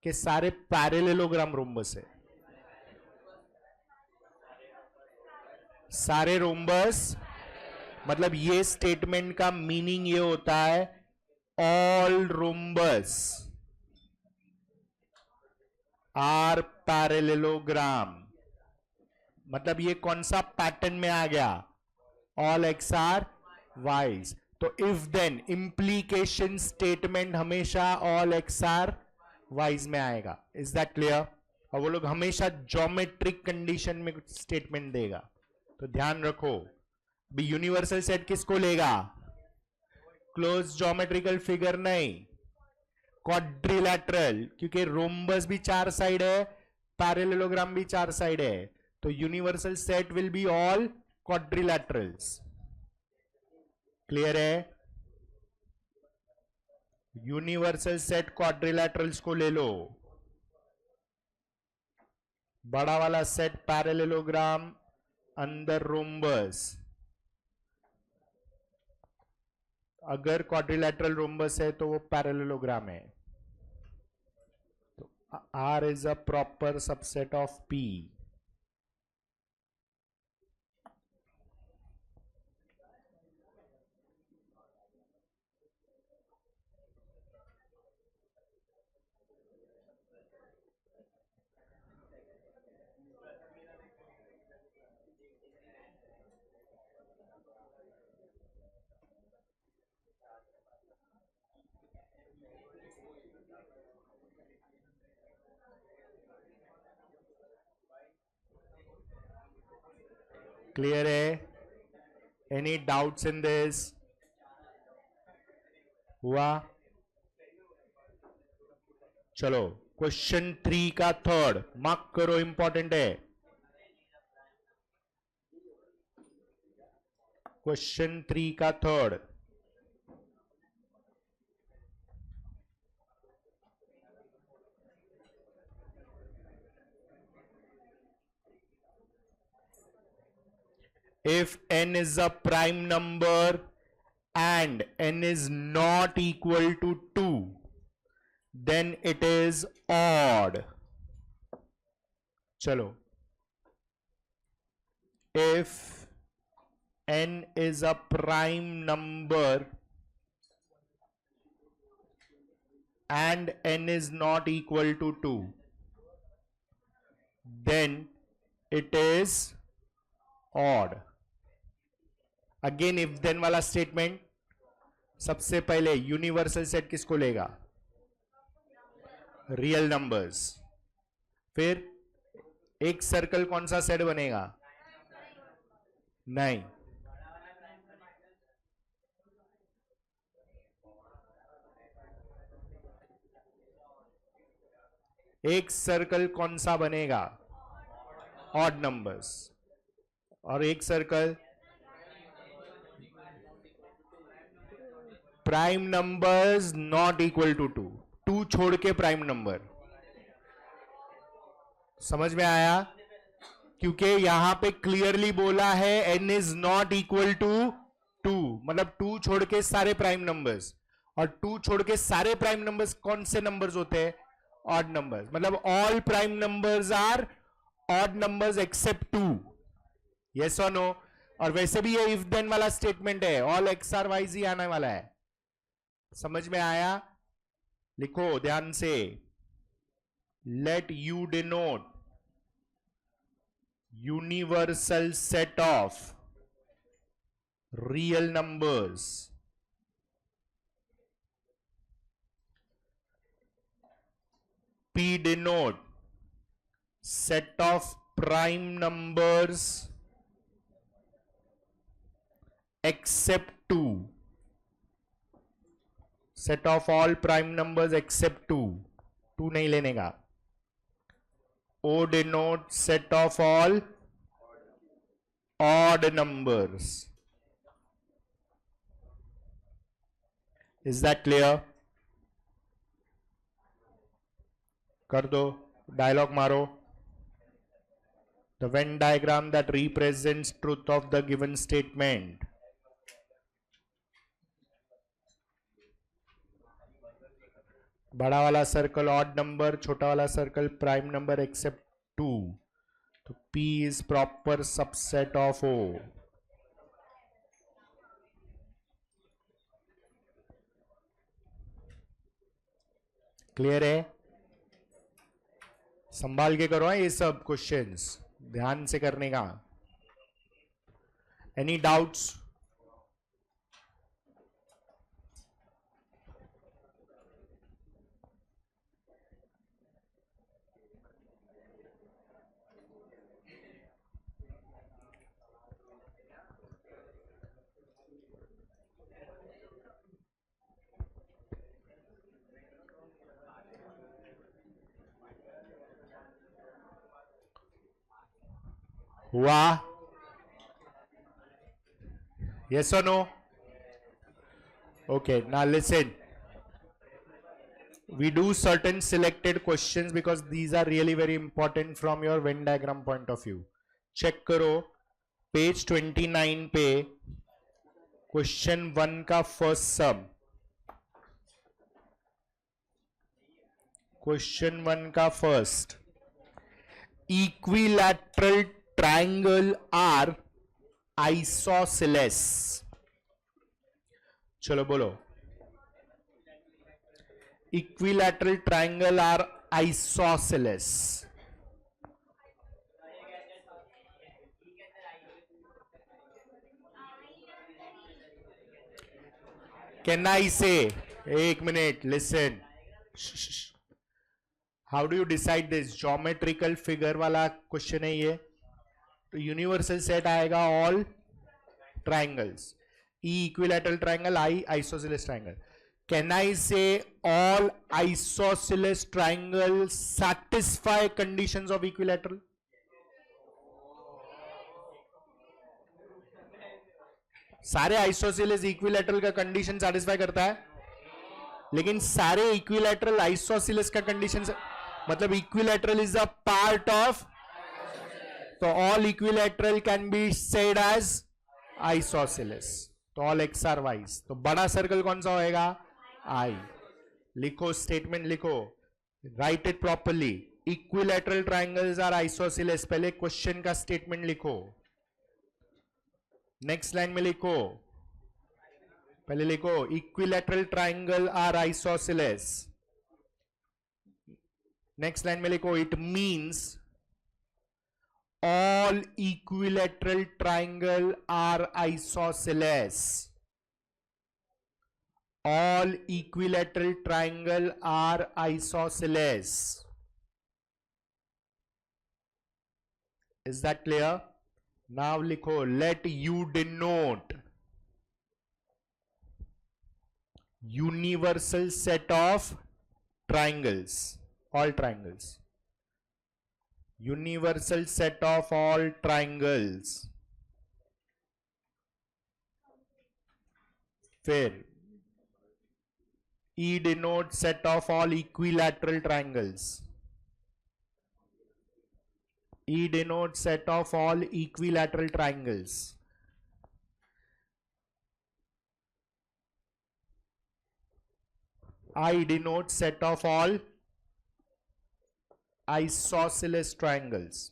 कि सारे पैरेललोग्राम रोम्बस है, सारे रोम्बस, मतलब ये स्टेटमेंट का मीनिंग ये होता है ऑल रोम्बस आर पैरेललोग्राम, मतलब ये कौन सा पैटर्न में आ गया, ऑल एक्स आर वाइज। तो इफ देन इंप्लीकेशन स्टेटमेंट हमेशा ऑल एक्स आर वाइज में आएगा। Is that clear? और वो लोग हमेशा ज्योमेट्रिक कंडीशन में कुछ स्टेटमेंट देगा, तो ध्यान रखो। भी यूनिवर्सल सेट किसको लेगा, क्लोज ज्योमेट्रिकल फिगर नहीं, क्वाड्रिलैटरल, क्योंकि रोम्बस भी 4 साइड है, पैरेललोग्राम भी 4 साइड है, तो तो universal set will be all quadrilaterals. Clear है? यूनिवर्सल सेट क्वाड्रिलैटरल्स को ले लो. बड़ा वाला सेट पैरेललोग्राम, अंदर रोम्बस. अगर क्वाड्रिलैटरल रोम्बस है तो वो पैरेललोग्राम है. तो R is a proper subset of P. Clear है? Any doubts in this? हुआ? चलो क्वेश्चन 3 का थर्ड मार्क करो, इंपॉर्टेंट है. क्वेश्चन 3 का third. If n is a prime number and n is not equal to 2, then it is odd. चलो, if n is a prime number and n is not equal to 2, then it is odd. Again if then वाला statement. सबसे पहले universal set किसको लेगा? Real numbers. फिर एक circle कौन सा सेट बनेगा? नहीं, एक सर्कल कौन सा बनेगा? Odd numbers. और एक circle prime numbers not equal to 2. 2 छोड़ के प्राइम नंबर. समझ में आया? क्योंकि यहां पे क्लियरली बोला है n is not equal to 2, मतलब 2 छोड़ के सारे प्राइम नंबर्स. और 2 छोड़ के सारे प्राइम नंबर्स कौन से नंबर्स होते हैं? Odd numbers. मतलब all prime numbers are odd numbers except 2. Yes और नो? और वैसे भी ये इफ देन वाला स्टेटमेंट है, ऑल एक्स आर वाई जी आने वाला है. समझ में आया? लिखो ध्यान से. Let you denote universal set of real numbers. P denote set of prime numbers except 2. Set of all prime numbers except 2. 2 नहीं लेने का. O denote set of all odd numbers. Is that clear? कर दो, dialogue मारो. The Venn diagram that represents truth of the given statement. बड़ा वाला circle odd number, छोटा वाला सर्कल प्राइम नंबर एक्सेप्ट 2. तो P is proper subset of O. Clear है? संभाल के करो ये सब क्वेश्चंस, ध्यान से करने का. Any doubts? हुआ? Yes or no? Okay, now listen. We do certain selected questions because these are really very important from your Venn diagram point of view. Check करो पेज 29 पे क्वेश्चन 1 का फर्स्ट सम. Question 1 का first. Equilateral triangle are isosceles. चलो बोलो. Equilateral triangle are isosceles. Can I say, एक minute, listen. How do you decide this? Geometrical figure वाला question है ये. तो यूनिवर्सल सेट आएगा all triangles. E equilateral triangle, I isosceles triangle. Can I say all isosceles triangles satisfy conditions of equilateral? सारे isosceles equilateral का condition satisfy करता है, लेकिन सारे इक्विलैटरल आइसोसेलेस का कंडीशन मतलब equilateral is a part of, तो all equilateral can be said as isosceles. तो ऑल एक्स आर वाइज. तो बड़ा सर्कल कौन सा होएगा? आई. लिखो स्टेटमेंट लिखो, write it properly. Equilateral triangles are isosceles. पहले क्वेश्चन का स्टेटमेंट लिखो. नेक्स्ट लाइन में लिखो, पहले लिखो equilateral triangle are isosceles. Next line में लिखो it means all equilateral triangle are isosceles. All equilateral triangle are isosceles. Is that clear? Now likho, let U denote universal set of triangles, all triangles. Universal set of all triangles. फिर E denotes set of all equilateral triangles. E denotes set of all equilateral triangles. I denotes set of all isosceles triangles.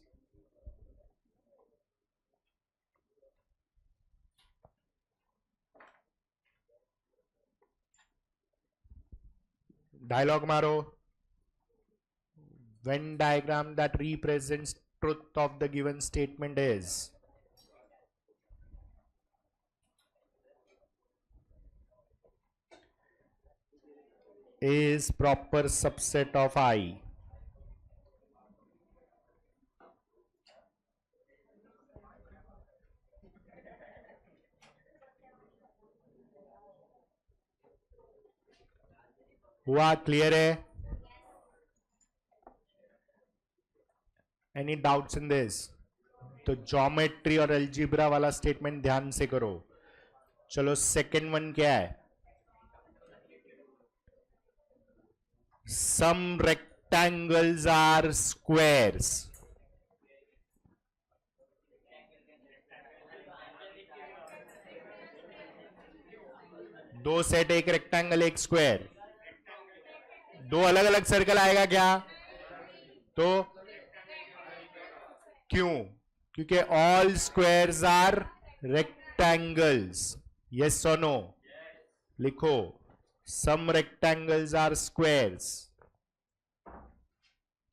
Dialogue मारो. Venn diagram that represents truth of the given statement is proper subset of I. हुआ? Clear है? Any doubts in this? तो geometry और एल्जीब्रा वाला statement ध्यान से करो. चलो सेकेंड वन क्या है? Some rectangles are squares. दो सेट, एक रेक्टेंगल एक स्क्वायर. दो अलग अलग सर्कल आएगा क्या? तो क्यों? क्योंकि all squares are rectangles. Yes और नो? लिखो some rectangles are squares.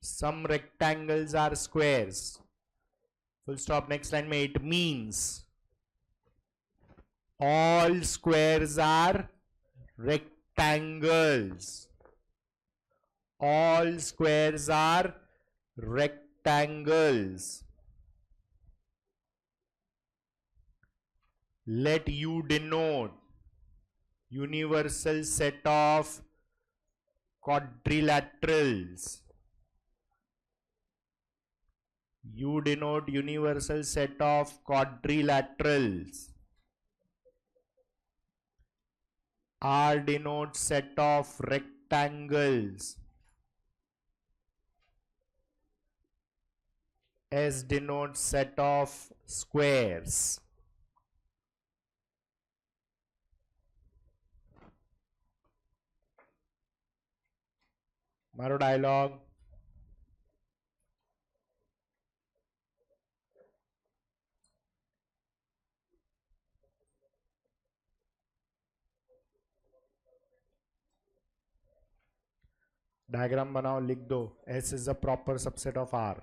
Some rectangles are squares. Full stop. Next line में it means all squares are rectangles. All squares are rectangles. Let U denote universal set of quadrilaterals. U denote universal set of quadrilaterals. R denotes set of rectangles. S denotes set of squares. मारो dialogue. Diagram बनाओ, लिख दो. S is a proper subset of R.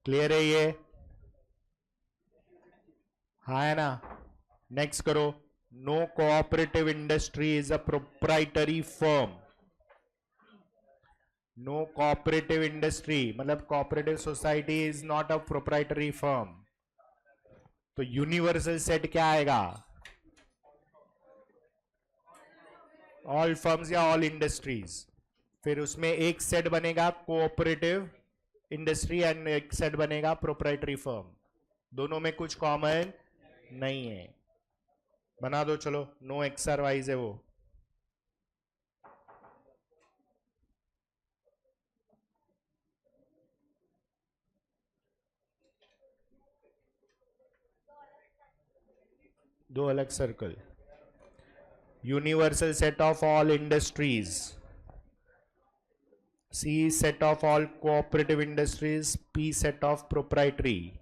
Clear है ये? हाँ है ना? Next करो. No cooperative industry is a proprietary firm. No cooperative industry मतलब cooperative society is not a proprietary firm. तो यूनिवर्सल सेट क्या आएगा? ऑल फर्म्स या ऑल इंडस्ट्रीज. फिर उसमें एक सेट बनेगा कोऑपरेटिव इंडस्ट्री एंड एक सेट बनेगा प्रोप्राइटरी फर्म. दोनों में कुछ कॉमन नहीं है. बना दो चलो. नो एक्स आर वाइज है वो. दो अलग circle. Universal set of all industries. C set of all cooperative industries. P set of proprietary.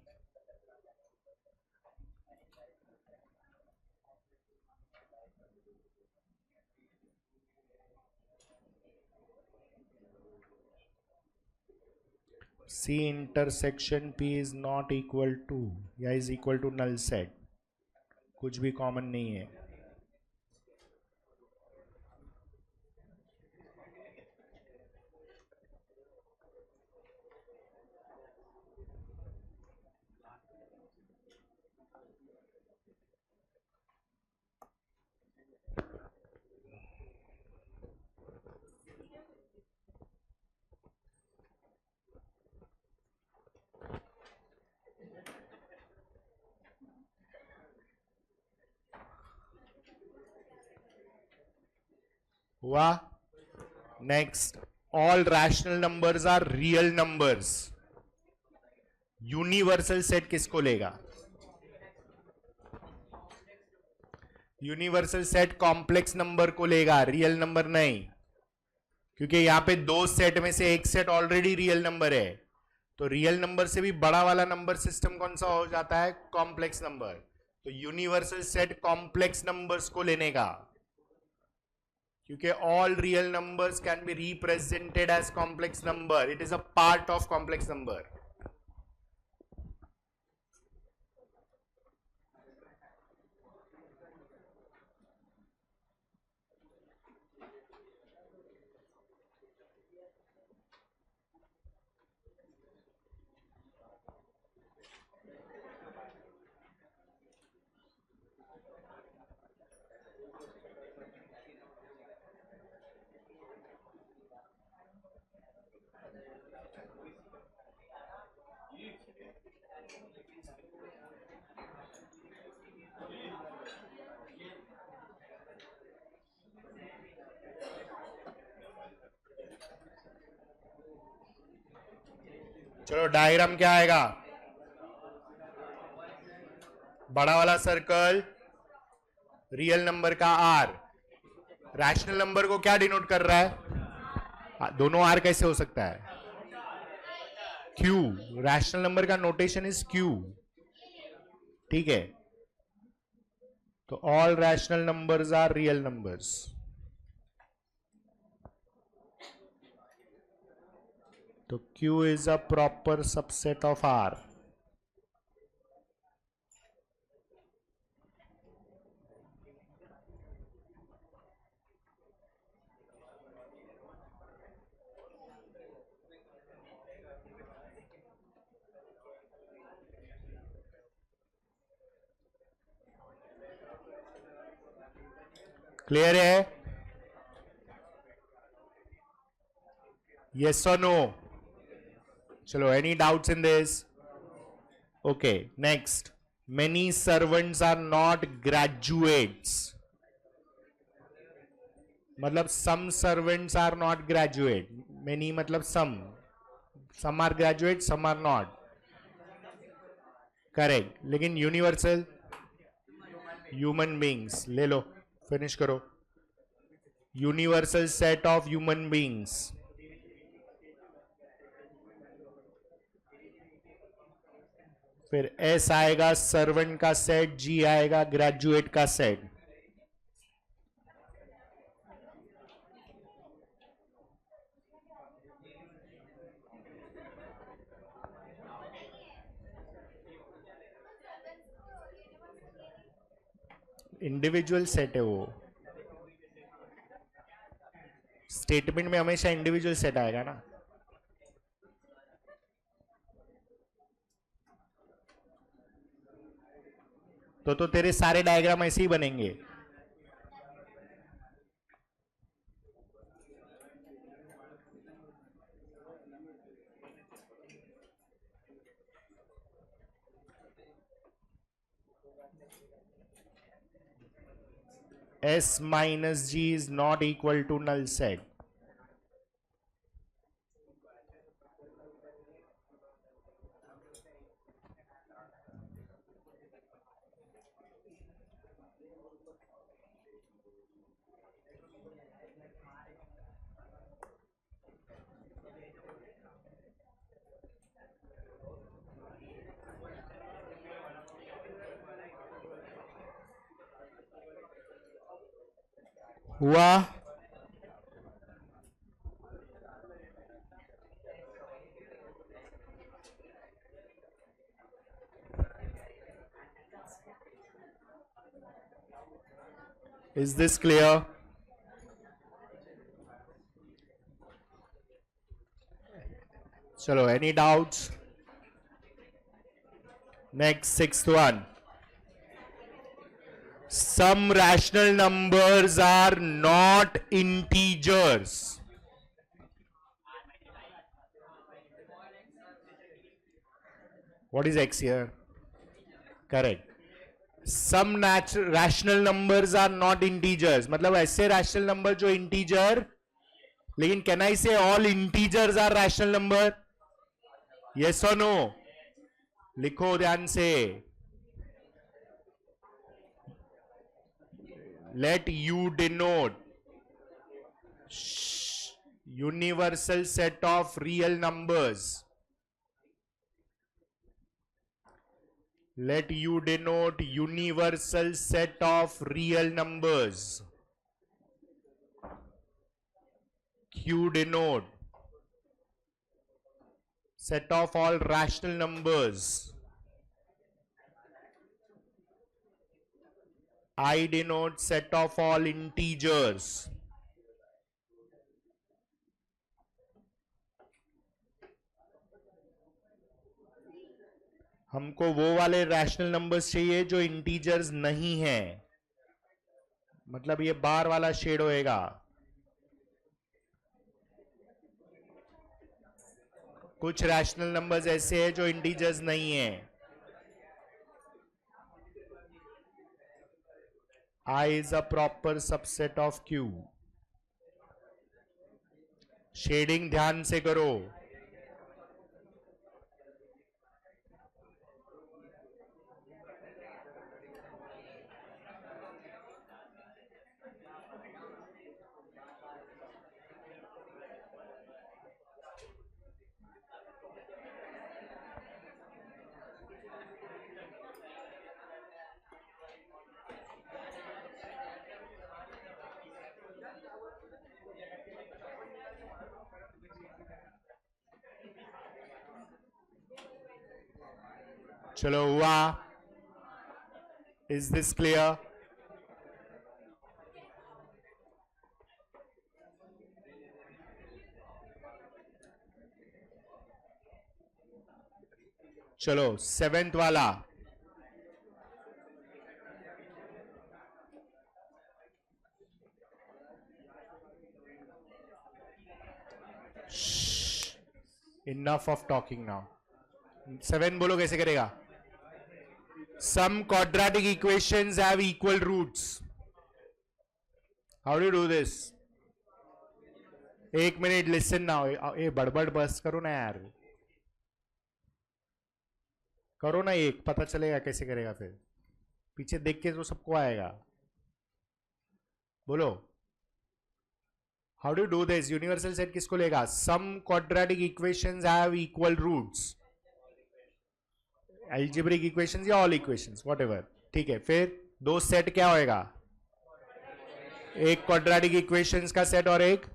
C intersection P is not equal to या is equal to null set. कुछ भी common नहीं है. हुआ? Next. All rational numbers are real numbers. Universal set किसको लेगा? Universal set complex number को लेगा, रियल नंबर नहीं. क्योंकि यहां पे दो सेट में से एक सेट ऑलरेडी रियल नंबर है. तो रियल नंबर से भी बड़ा वाला नंबर सिस्टम कौन सा हो जाता है? Complex number. तो यूनिवर्सल सेट कॉम्प्लेक्स नंबर्स को लेने का. क्योंकि all real numbers can be represented as complex number. It is a part of complex number. चलो डायग्राम क्या आएगा? बड़ा वाला सर्कल रियल नंबर का R. रैशनल नंबर को क्या डिनोट कर रहा है? दोनों R कैसे हो सकता है? Q. रैशनल नंबर का नोटेशन इज Q. ठीक है. तो all rational numbers are real numbers. तो Q is a proper subset of R. Clear है? Yes or no? Chalo, any doubts in this? Okay, next. Many servants are not graduates. मतलब some servants are not graduate. Many मतलब some. Some are graduate, some are not. Correct. लेकिन universal human beings ले लो, finish करो. Universal set of human beings. फिर S आएगा servant का set, G आएगा graduate का सेट. इंडिविजुअल सेट है वो. स्टेटमेंट में हमेशा इंडिविजुअल सेट आएगा ना. तो तेरे सारे डायग्राम ऐसे ही बनेंगे. S minus G is not equal to null set. हुआ? Is this clear? Chalo, any doubts? Next, sixth one. Some rational numbers are not integers. What is X here? Correct. Some rational numbers are not integers. मतलब ऐसे rational number जो integer, लेकिन can I say all integers are rational number? Yes or no? लिखो ध्यान से. Let U denote universal set of real numbers. Let U denote universal set of real numbers. Q denote set of all rational numbers. I denote set of all integers. हमको वो वाले rational numbers चाहिए जो integers नहीं हैं. मतलब ये बार वाला शेड होएगा. कुछ रैशनल नंबर्स ऐसे हैं जो इंटीजर्स नहीं हैं. I is a proper subset of Q. Shading ध्यान से करो. चलो हुआ? Is this clear? चलो सेवेंथ वाला. Enough of talking now. 7 बोलो कैसे करेगा? Some quadratic equations have equal roots. How do you do this? एक मिनट लिसन नाउ. ये बड़बड़ बस करो ना यार. करो ना, एक पता चलेगा कैसे करेगा. फिर पीछे देख के तो सबको आएगा. बोलो. How do you do this? Universal set किसको लेगा? Some quadratic equations have equal roots. Algebraic equations या all equations, whatever. ठीक है. फिर दो सेट क्या होएगा? एक quadratic equations का सेट और एक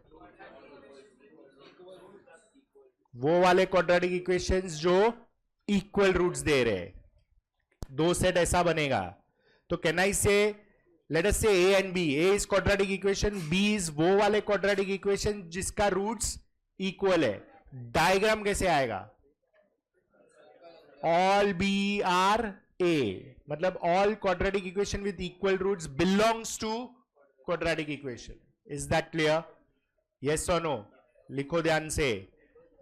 वो वाले quadratic equations जो equal roots दे रहे हैं. दो सेट ऐसा बनेगा. तो can I say, let us say A and B. A is quadratic equation, B is वो वाले quadratic equation जिसका roots equal है. डायग्राम कैसे आएगा? All B are A. मतलब all quadratic equation with equal roots belongs to quadratic equation. Is that clear? Yes or no? लिखो ध्यान से.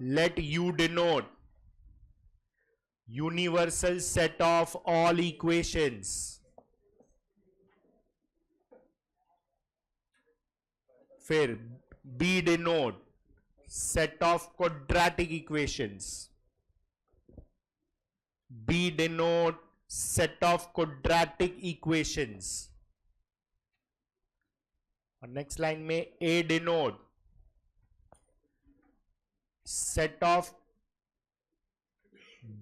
Let U denote universal set of all equations. फिर B denote set of quadratic equations. B denote set of quadratic equations. और next line में A denote set of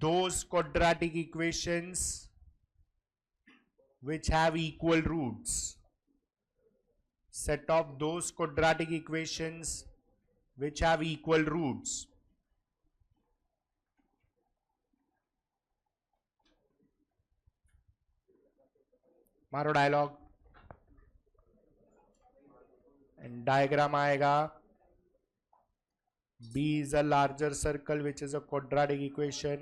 those quadratic equations which have equal roots. Set of those quadratic equations which have equal roots. मारो dialogue. And diagram आएगा. B is a larger circle which is a quadratic equation.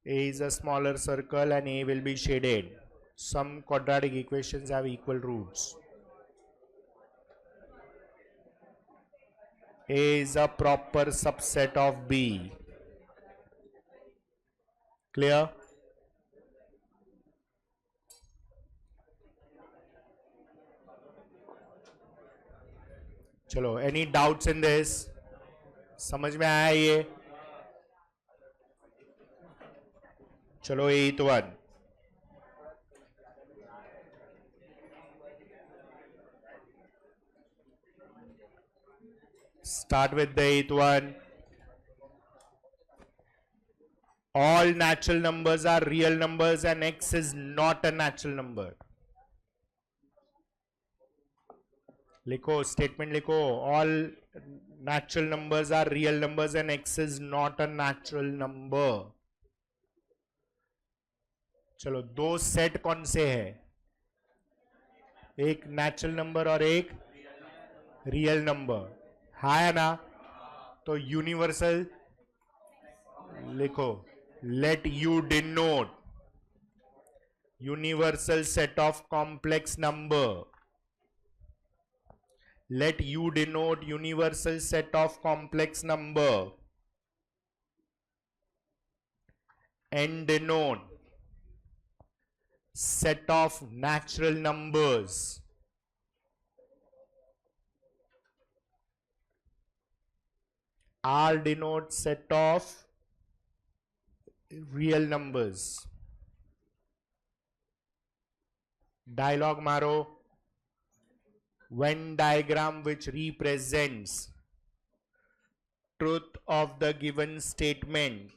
A is a smaller circle and A will be shaded. Some quadratic equations have equal roots. A is a proper subset of B. Clear? चलो, any doubts in this? समझ में आया ये? चलो 8th one. Start with the 8th one. All natural numbers are real numbers and X is not a natural number. लिखो, statement लिखो. All natural numbers are real numbers and x is not a natural number. चलो, दो set कौन से है? एक natural number और एक रियल नंबर. है ना? तो यूनिवर्सल लिखो. Let you denote universal set of complex number. Let U denote universal set of complex number. N denote set of natural numbers. R denote set of real numbers. Dialogue मारो. Venn diagram which represents truth of the given statement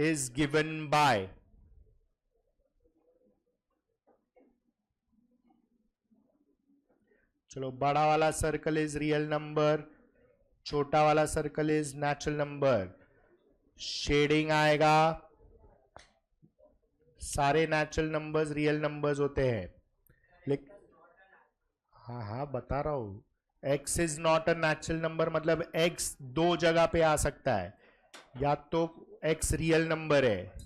is given by चलो, बड़ा वाला circle is real number, छोटा वाला circle is natural number. Shading आएगा. सारे natural numbers real numbers होते हैं. हाँ बता रहा हूं. x is not a natural number मतलब x दो जगह पे आ सकता है. या तो x रियल नंबर है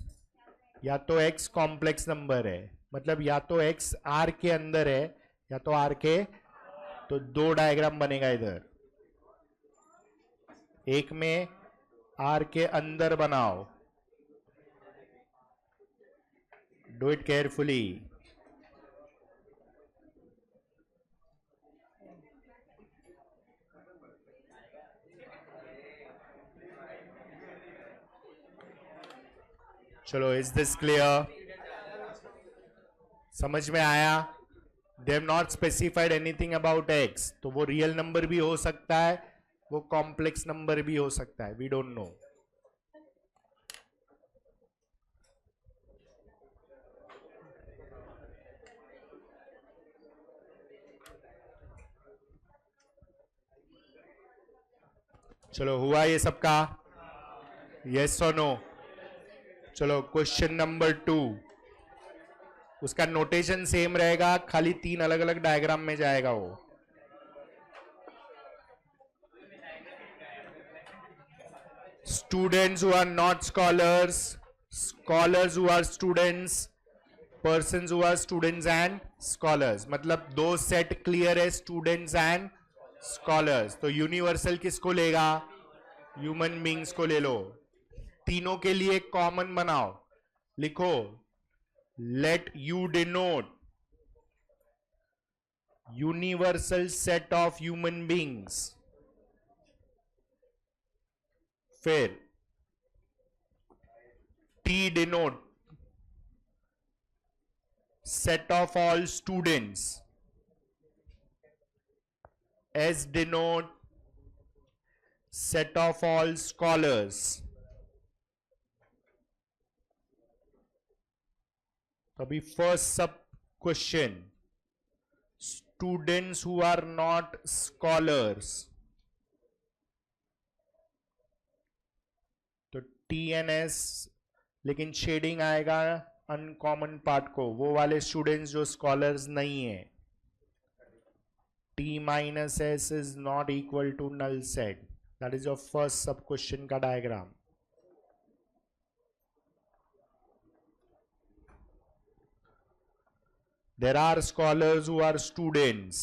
या तो x कॉम्प्लेक्स नंबर है. मतलब या तो x R के अंदर है या तो आर के, तो दो डायग्राम बनेगा इधर, एक में आर के अंदर बनाओ, डू इट केयरफुली। चलो, इज दिस क्लियर? समझ में आया? They have not specified anything about x, तो वो रियल नंबर भी हो सकता है, वो कॉम्प्लेक्स नंबर भी हो सकता है, वी डोंट नो। चलो, हुआ ये सबका? यस और नो? चलो, क्वेश्चन नंबर 2, उसका नोटेशन सेम रहेगा, खाली 3 अलग अलग डायग्राम में जाएगा वो। Students who are not scholars, scholars who are students, persons who are students and scholars, मतलब दो सेट क्लियर है, स्टूडेंट्स एंड स्कॉलर्स। तो यूनिवर्सल किसको लेगा? ह्यूमन बींग्स को ले लो। तीनों के लिए कॉमन बनाओ, लिखो let u denote universal set of human beings, फिर t denote set of all students, s denote set of all scholars। अभी first sub question, students who are not scholars, तो टी एन एस, लेकिन shading आएगा uncommon part को, वो वाले students जो scholars नहीं है। T minus S is not equal to null set, that is your first sub question का diagram. There are scholars who are students.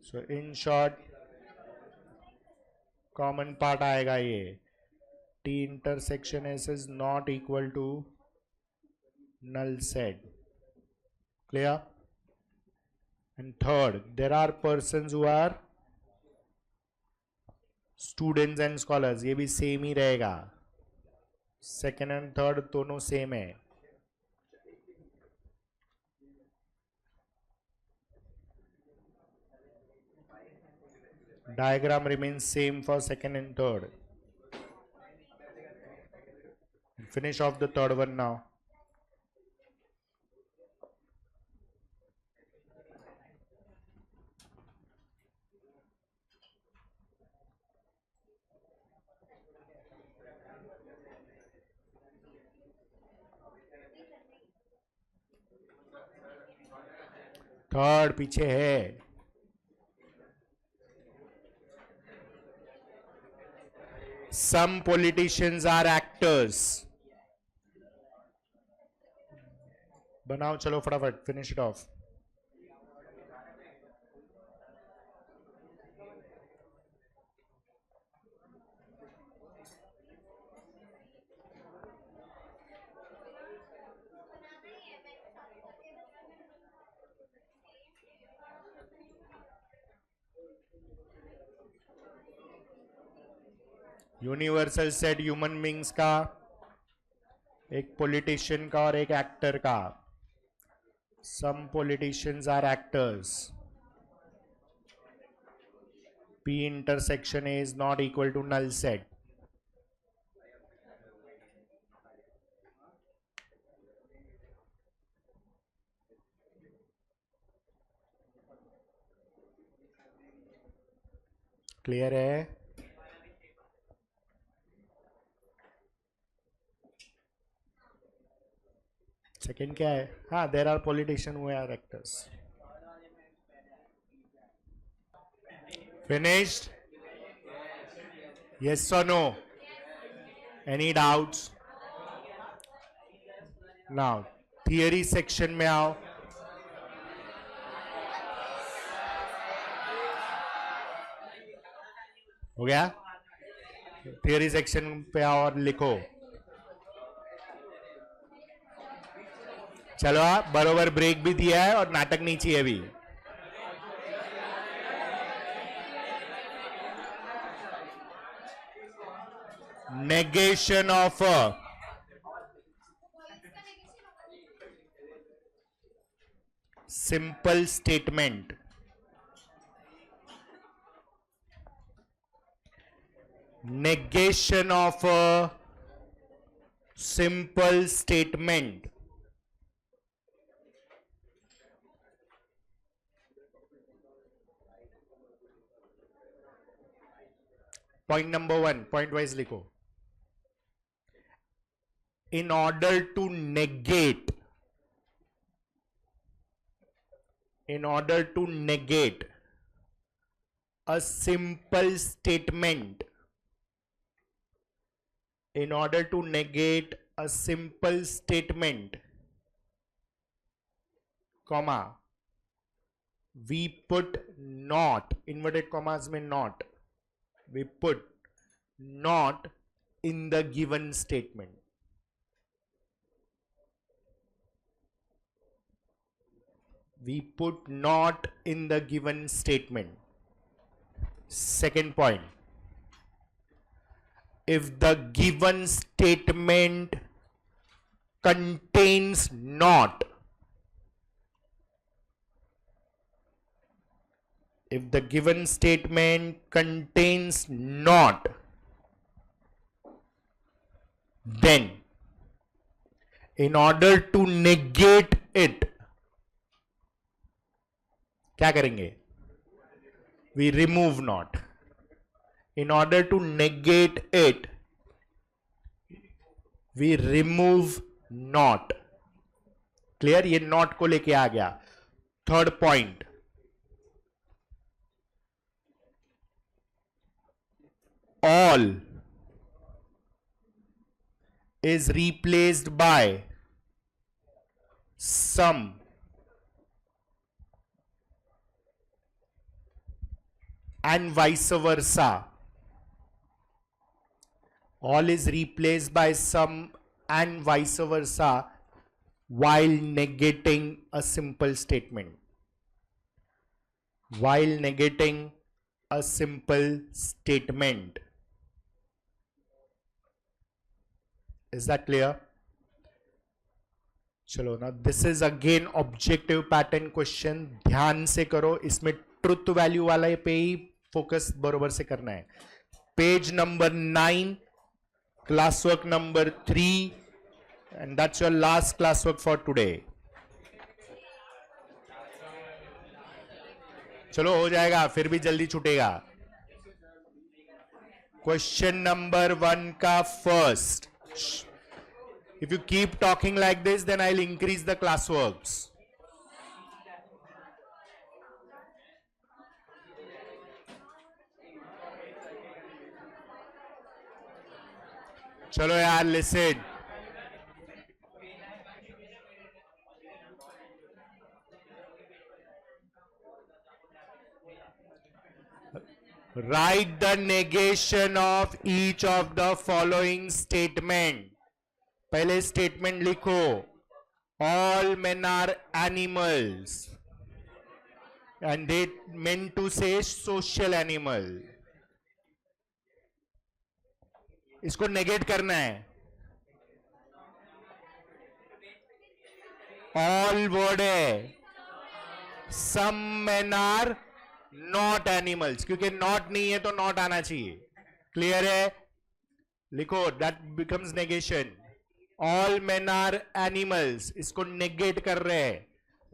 So in short, common part आएगा ये, T intersection S is not equal to null set. Clear? And third, there are persons who are students and scholars, ये भी same ही रहेगा, second and third दोनों same है। Diagram remains same for second and third. Finish off the third one now. Third पीछे है, some politicians are actors। बनाओ, चलो फटाफट, फिनिश इट ऑफ। यूनिवर्सल सेट ह्यूमन बींग्स का, एक पॉलिटिशियन का और एक एक्टर का। Some politicians are actors, P intersection A is not equal to null set। Clear है? सेकेंड क्या है? हाँ, there are politician who are actors. Finished? Yes और no? Any doubts? Now theory section में आओ. हो गया. थियरी सेक्शन पे आओ और लिखो. चलो आप बरोबर ब्रेक भी दिया है और नाटक नहीं चाहिए अभी. Negation of simple statement. Negation of a simple statement. Point number 1, point wise लिखो. In order to negate a simple statement, comma, we put not, inverted commas में not, we put not in the given statement. We put not in the given statement. Second point, if the given statement contains not, then in order to negate it, क्या करेंगे? We remove not. In order to negate it, we remove not. Clear? ये not को लेके आ गया. Third point, all is replaced by some and vice versa. All is replaced by some and vice versa while negating a simple statement. Is that clear? चलो ना, this is again objective pattern question. ध्यान से करो, इसमें truth value वाला पे ही focus बरोबर से करना है. Page number 9, class work number 3, and that's your last class work for today. चलो हो जाएगा, फिर भी जल्दी छूटेगा. क्वेश्चन नंबर 1 का first. If you keep talking like this, then I'll increase the class works. चलो यार, listen. Write the negation of each of the following statement. पहले स्टेटमेंट लिखो. All men are animals, and they meant to say social animal. इसको negate करना है. All word है, सम men are not animals, क्योंकि not नहीं है तो नॉट आना चाहिए. क्लियर है? लिखो, that becomes negation. All men are animals, इसको नेगेट कर रहे हैं.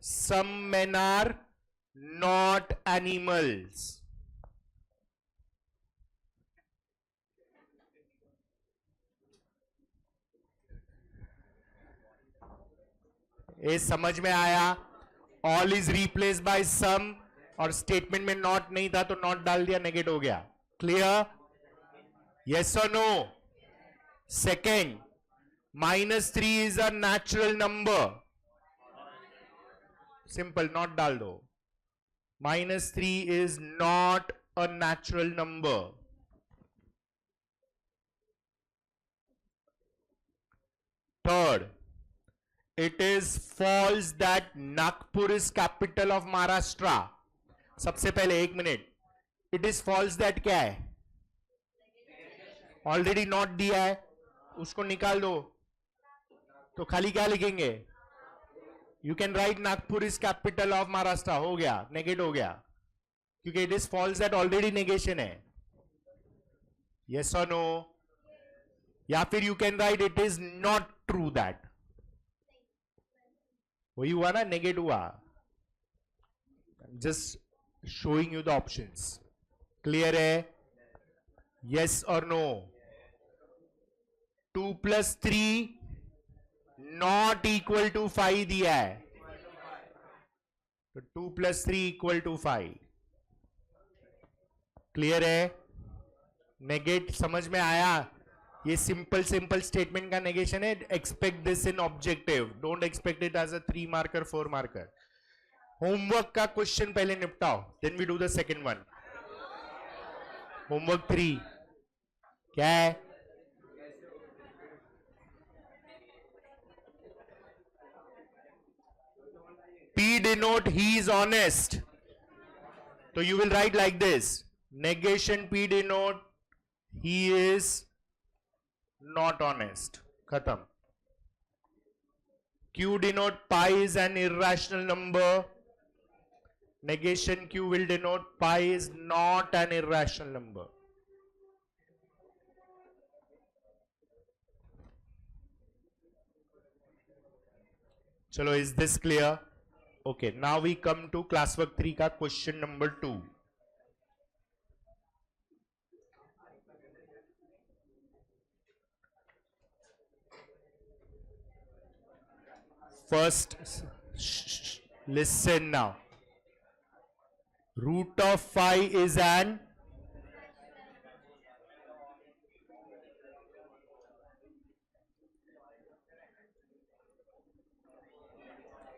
सम men are not animals. ये समझ में आया? ऑल इज रिप्लेस बाय सम, और स्टेटमेंट में नॉट नहीं था तो नॉट डाल दिया, नेगेट हो गया. क्लियर? यस और no? Second, -3 is a natural number. Simple, not डाल दो. -3 is not a natural number. Third, it is false that Nagpur is capital of Maharashtra. सबसे पहले 1 minute. It is false that क्या है? Already not दिया है, उसको निकाल दो, तो खाली क्या लिखेंगे? You can write Nagpur is capital of Maharashtra. हो गया, नेगेट हो गया, क्योंकि it is false that already negation है. यस और नो? या फिर you can write it is not true that. वही हुआ ना, नेगेट हुआ. Just showing you the options. Clear है? यस और नो? 2 + 3 नॉट इक्वल टू 5 दिया है, तो 2 + 3 = 5. क्लियर है? नेगेट समझ में आया? ये सिंपल स्टेटमेंट का नेगेशन है. Expect this in objective, don't expect it as a 3 marker 4 marker. Homework का क्वेश्चन पहले निपटाओ, then we do the second one. Homework 3 क्या है? P denote he is honest. So you will write like this. Negation P denote he is not honest. Khatam. Q denote pi is an irrational number. Negation Q will denote pi is not an irrational number. Chalo, is this clear? Okay, now we come to classwork 3 का question number 2. First, listen now. Root of phi is an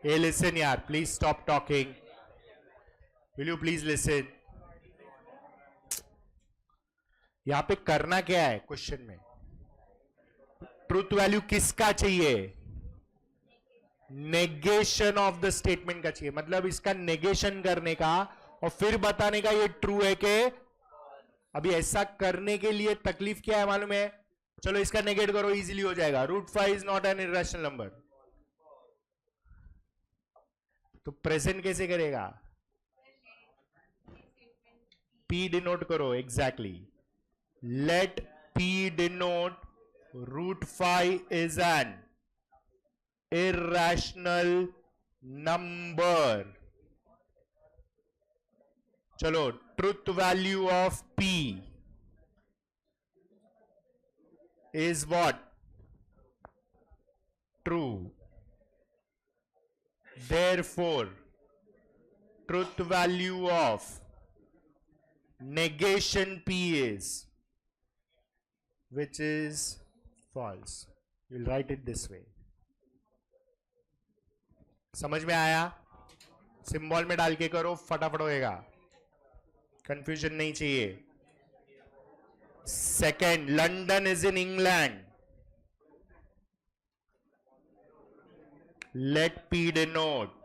hey, listen yaar, please stop talking. Will you please listen? यहां पे करना क्या है question में? Truth value किसका चाहिए? Negation of the statement का चाहिए. मतलब इसका नेगेशन करने का और फिर बताने का ये ट्रू है कि. अभी ऐसा करने के लिए तकलीफ क्या है मालूम है? चलो इसका नेगेट करो, इजीली हो जाएगा. √5 is not an irrational number. तो प्रेजेंट कैसे करेगा? P डिनोट करो. Exactly. Let P denote √5 is an irrational number. चलो, truth value of P is what? True. Therefore, truth value of negation P is, which is false. We'll write it this way. समझ में आया? Symbol में डाल के करो, फटाफट होएगा. कंफ्यूजन नहीं चाहिए. Second, London is in England. Let P denote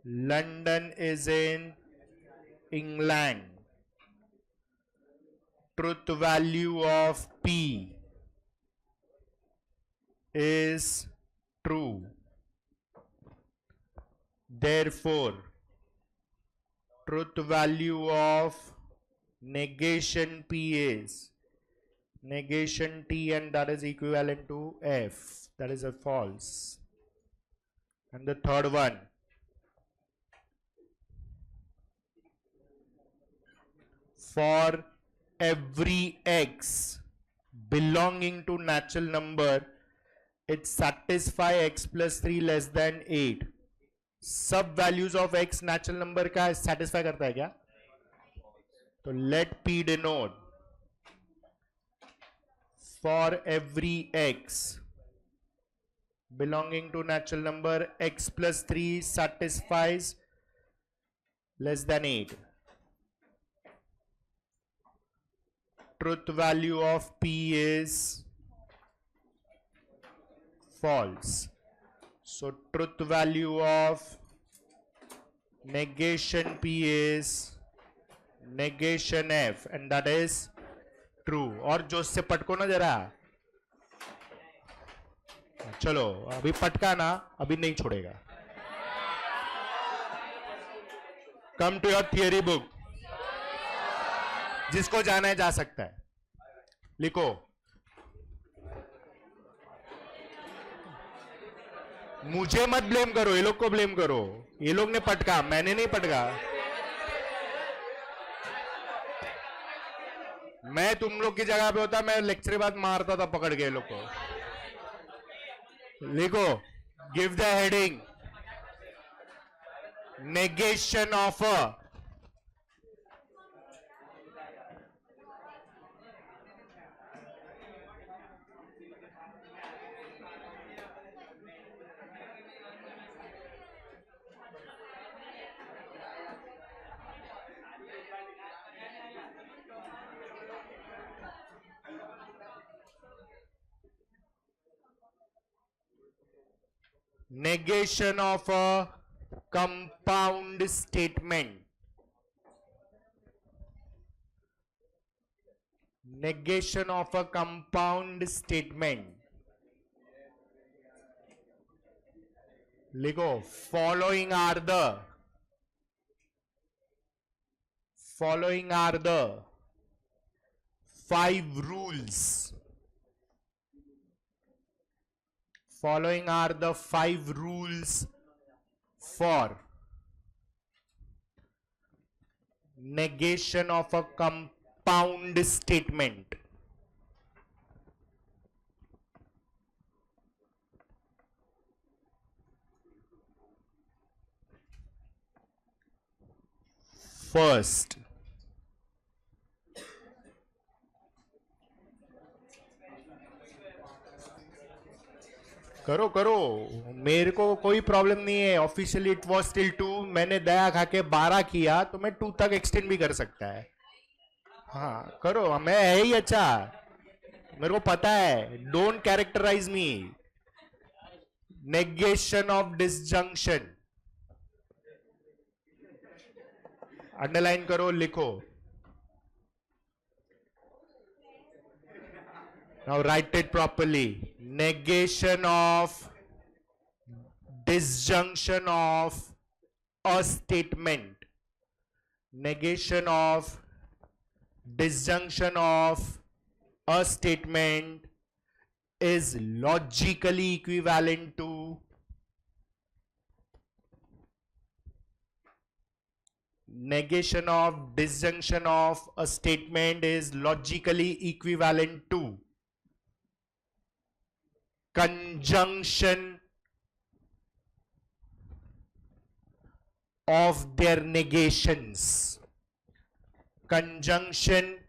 London is in England. Truth value of P is true. Therefore, truth value of negation P is negation T, and that is equivalent to F. That is a false. And the third one, for every x belonging to natural number, it satisfy x plus 3 less than 8. सब values of x natural number का satisfy करता है क्या? तो let P denote for every x belonging to natural number x plus 3 satisfies less than 8. Truth value of p is false. So truth value of negation p is negation f and that is true. और जो इससे पटको ना जरा, चलो अभी पटका ना, अभी नहीं छोड़ेगा. Come to your theory book. जिसको जाना है जा सकता है. लिखो. मुझे मत ब्लेम करो, ये लोग को ब्लेम करो. ये लोग ने पटका, मैंने नहीं पटका. मैं तुम लोग की जगह पे होता, मैं लेक्चर के बाद मारता था पकड़ के लोग को. लिखो. Give the heading negation of a negation of a compound statement. Negation of a compound statement. लिखो. Following are the 5 rules. Following are the 5 rules for negation of a compound statement. First, करो करो, मेरे को कोई problem नहीं है. Officially it was till 2, मैंने दया खा के 12 किया तो मैं 2 तक एक्सटेंड भी कर सकता है. हाँ करो, मैं है ही अच्छा, मेरे को पता है. Don't characterize me. Negation of disjunction underline करो. लिखो. Now write it properly. Negation of disjunction of a statement. Negation of disjunction of a statement is logically equivalent to negation of disjunction of a statement is logically equivalent to conjunction of their negations. Conjunction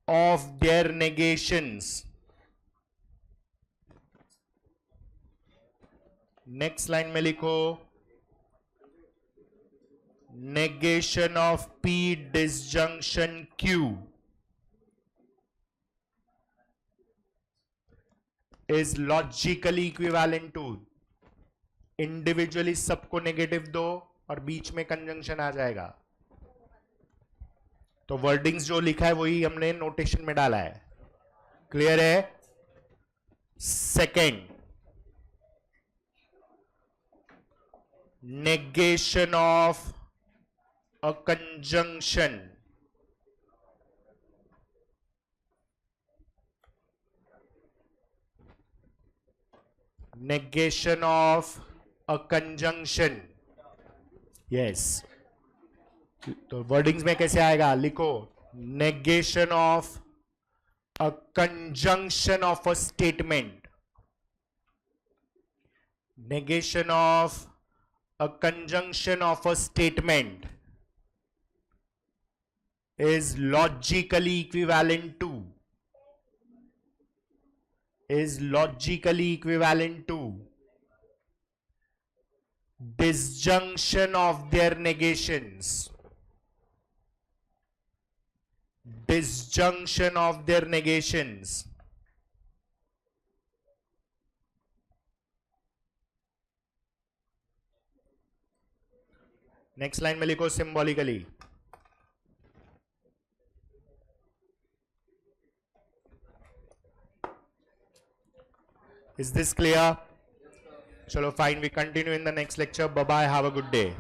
of their negations. Next line में लिखो. Negation of P disjunction Q is logically equivalent to. Individually सबको negative दो और बीच में conjunction आ जाएगा. तो wordings जो लिखा है वही हमने नोटेशन में डाला है. क्लियर है? Second, negation of a conjunction negation of a conjunction. yes, तो वर्डिंग्स में कैसे आएगा? लिखो. negation of a conjunction of a statement. negation of a conjunction of a statement is logically equivalent to is logically equivalent to disjunction of their negations. Disjunction of their negations. Next line में लिखो symbolically. Is this clear? Chalo, fine. We continue in the next lecture. Bye bye. Have a good day.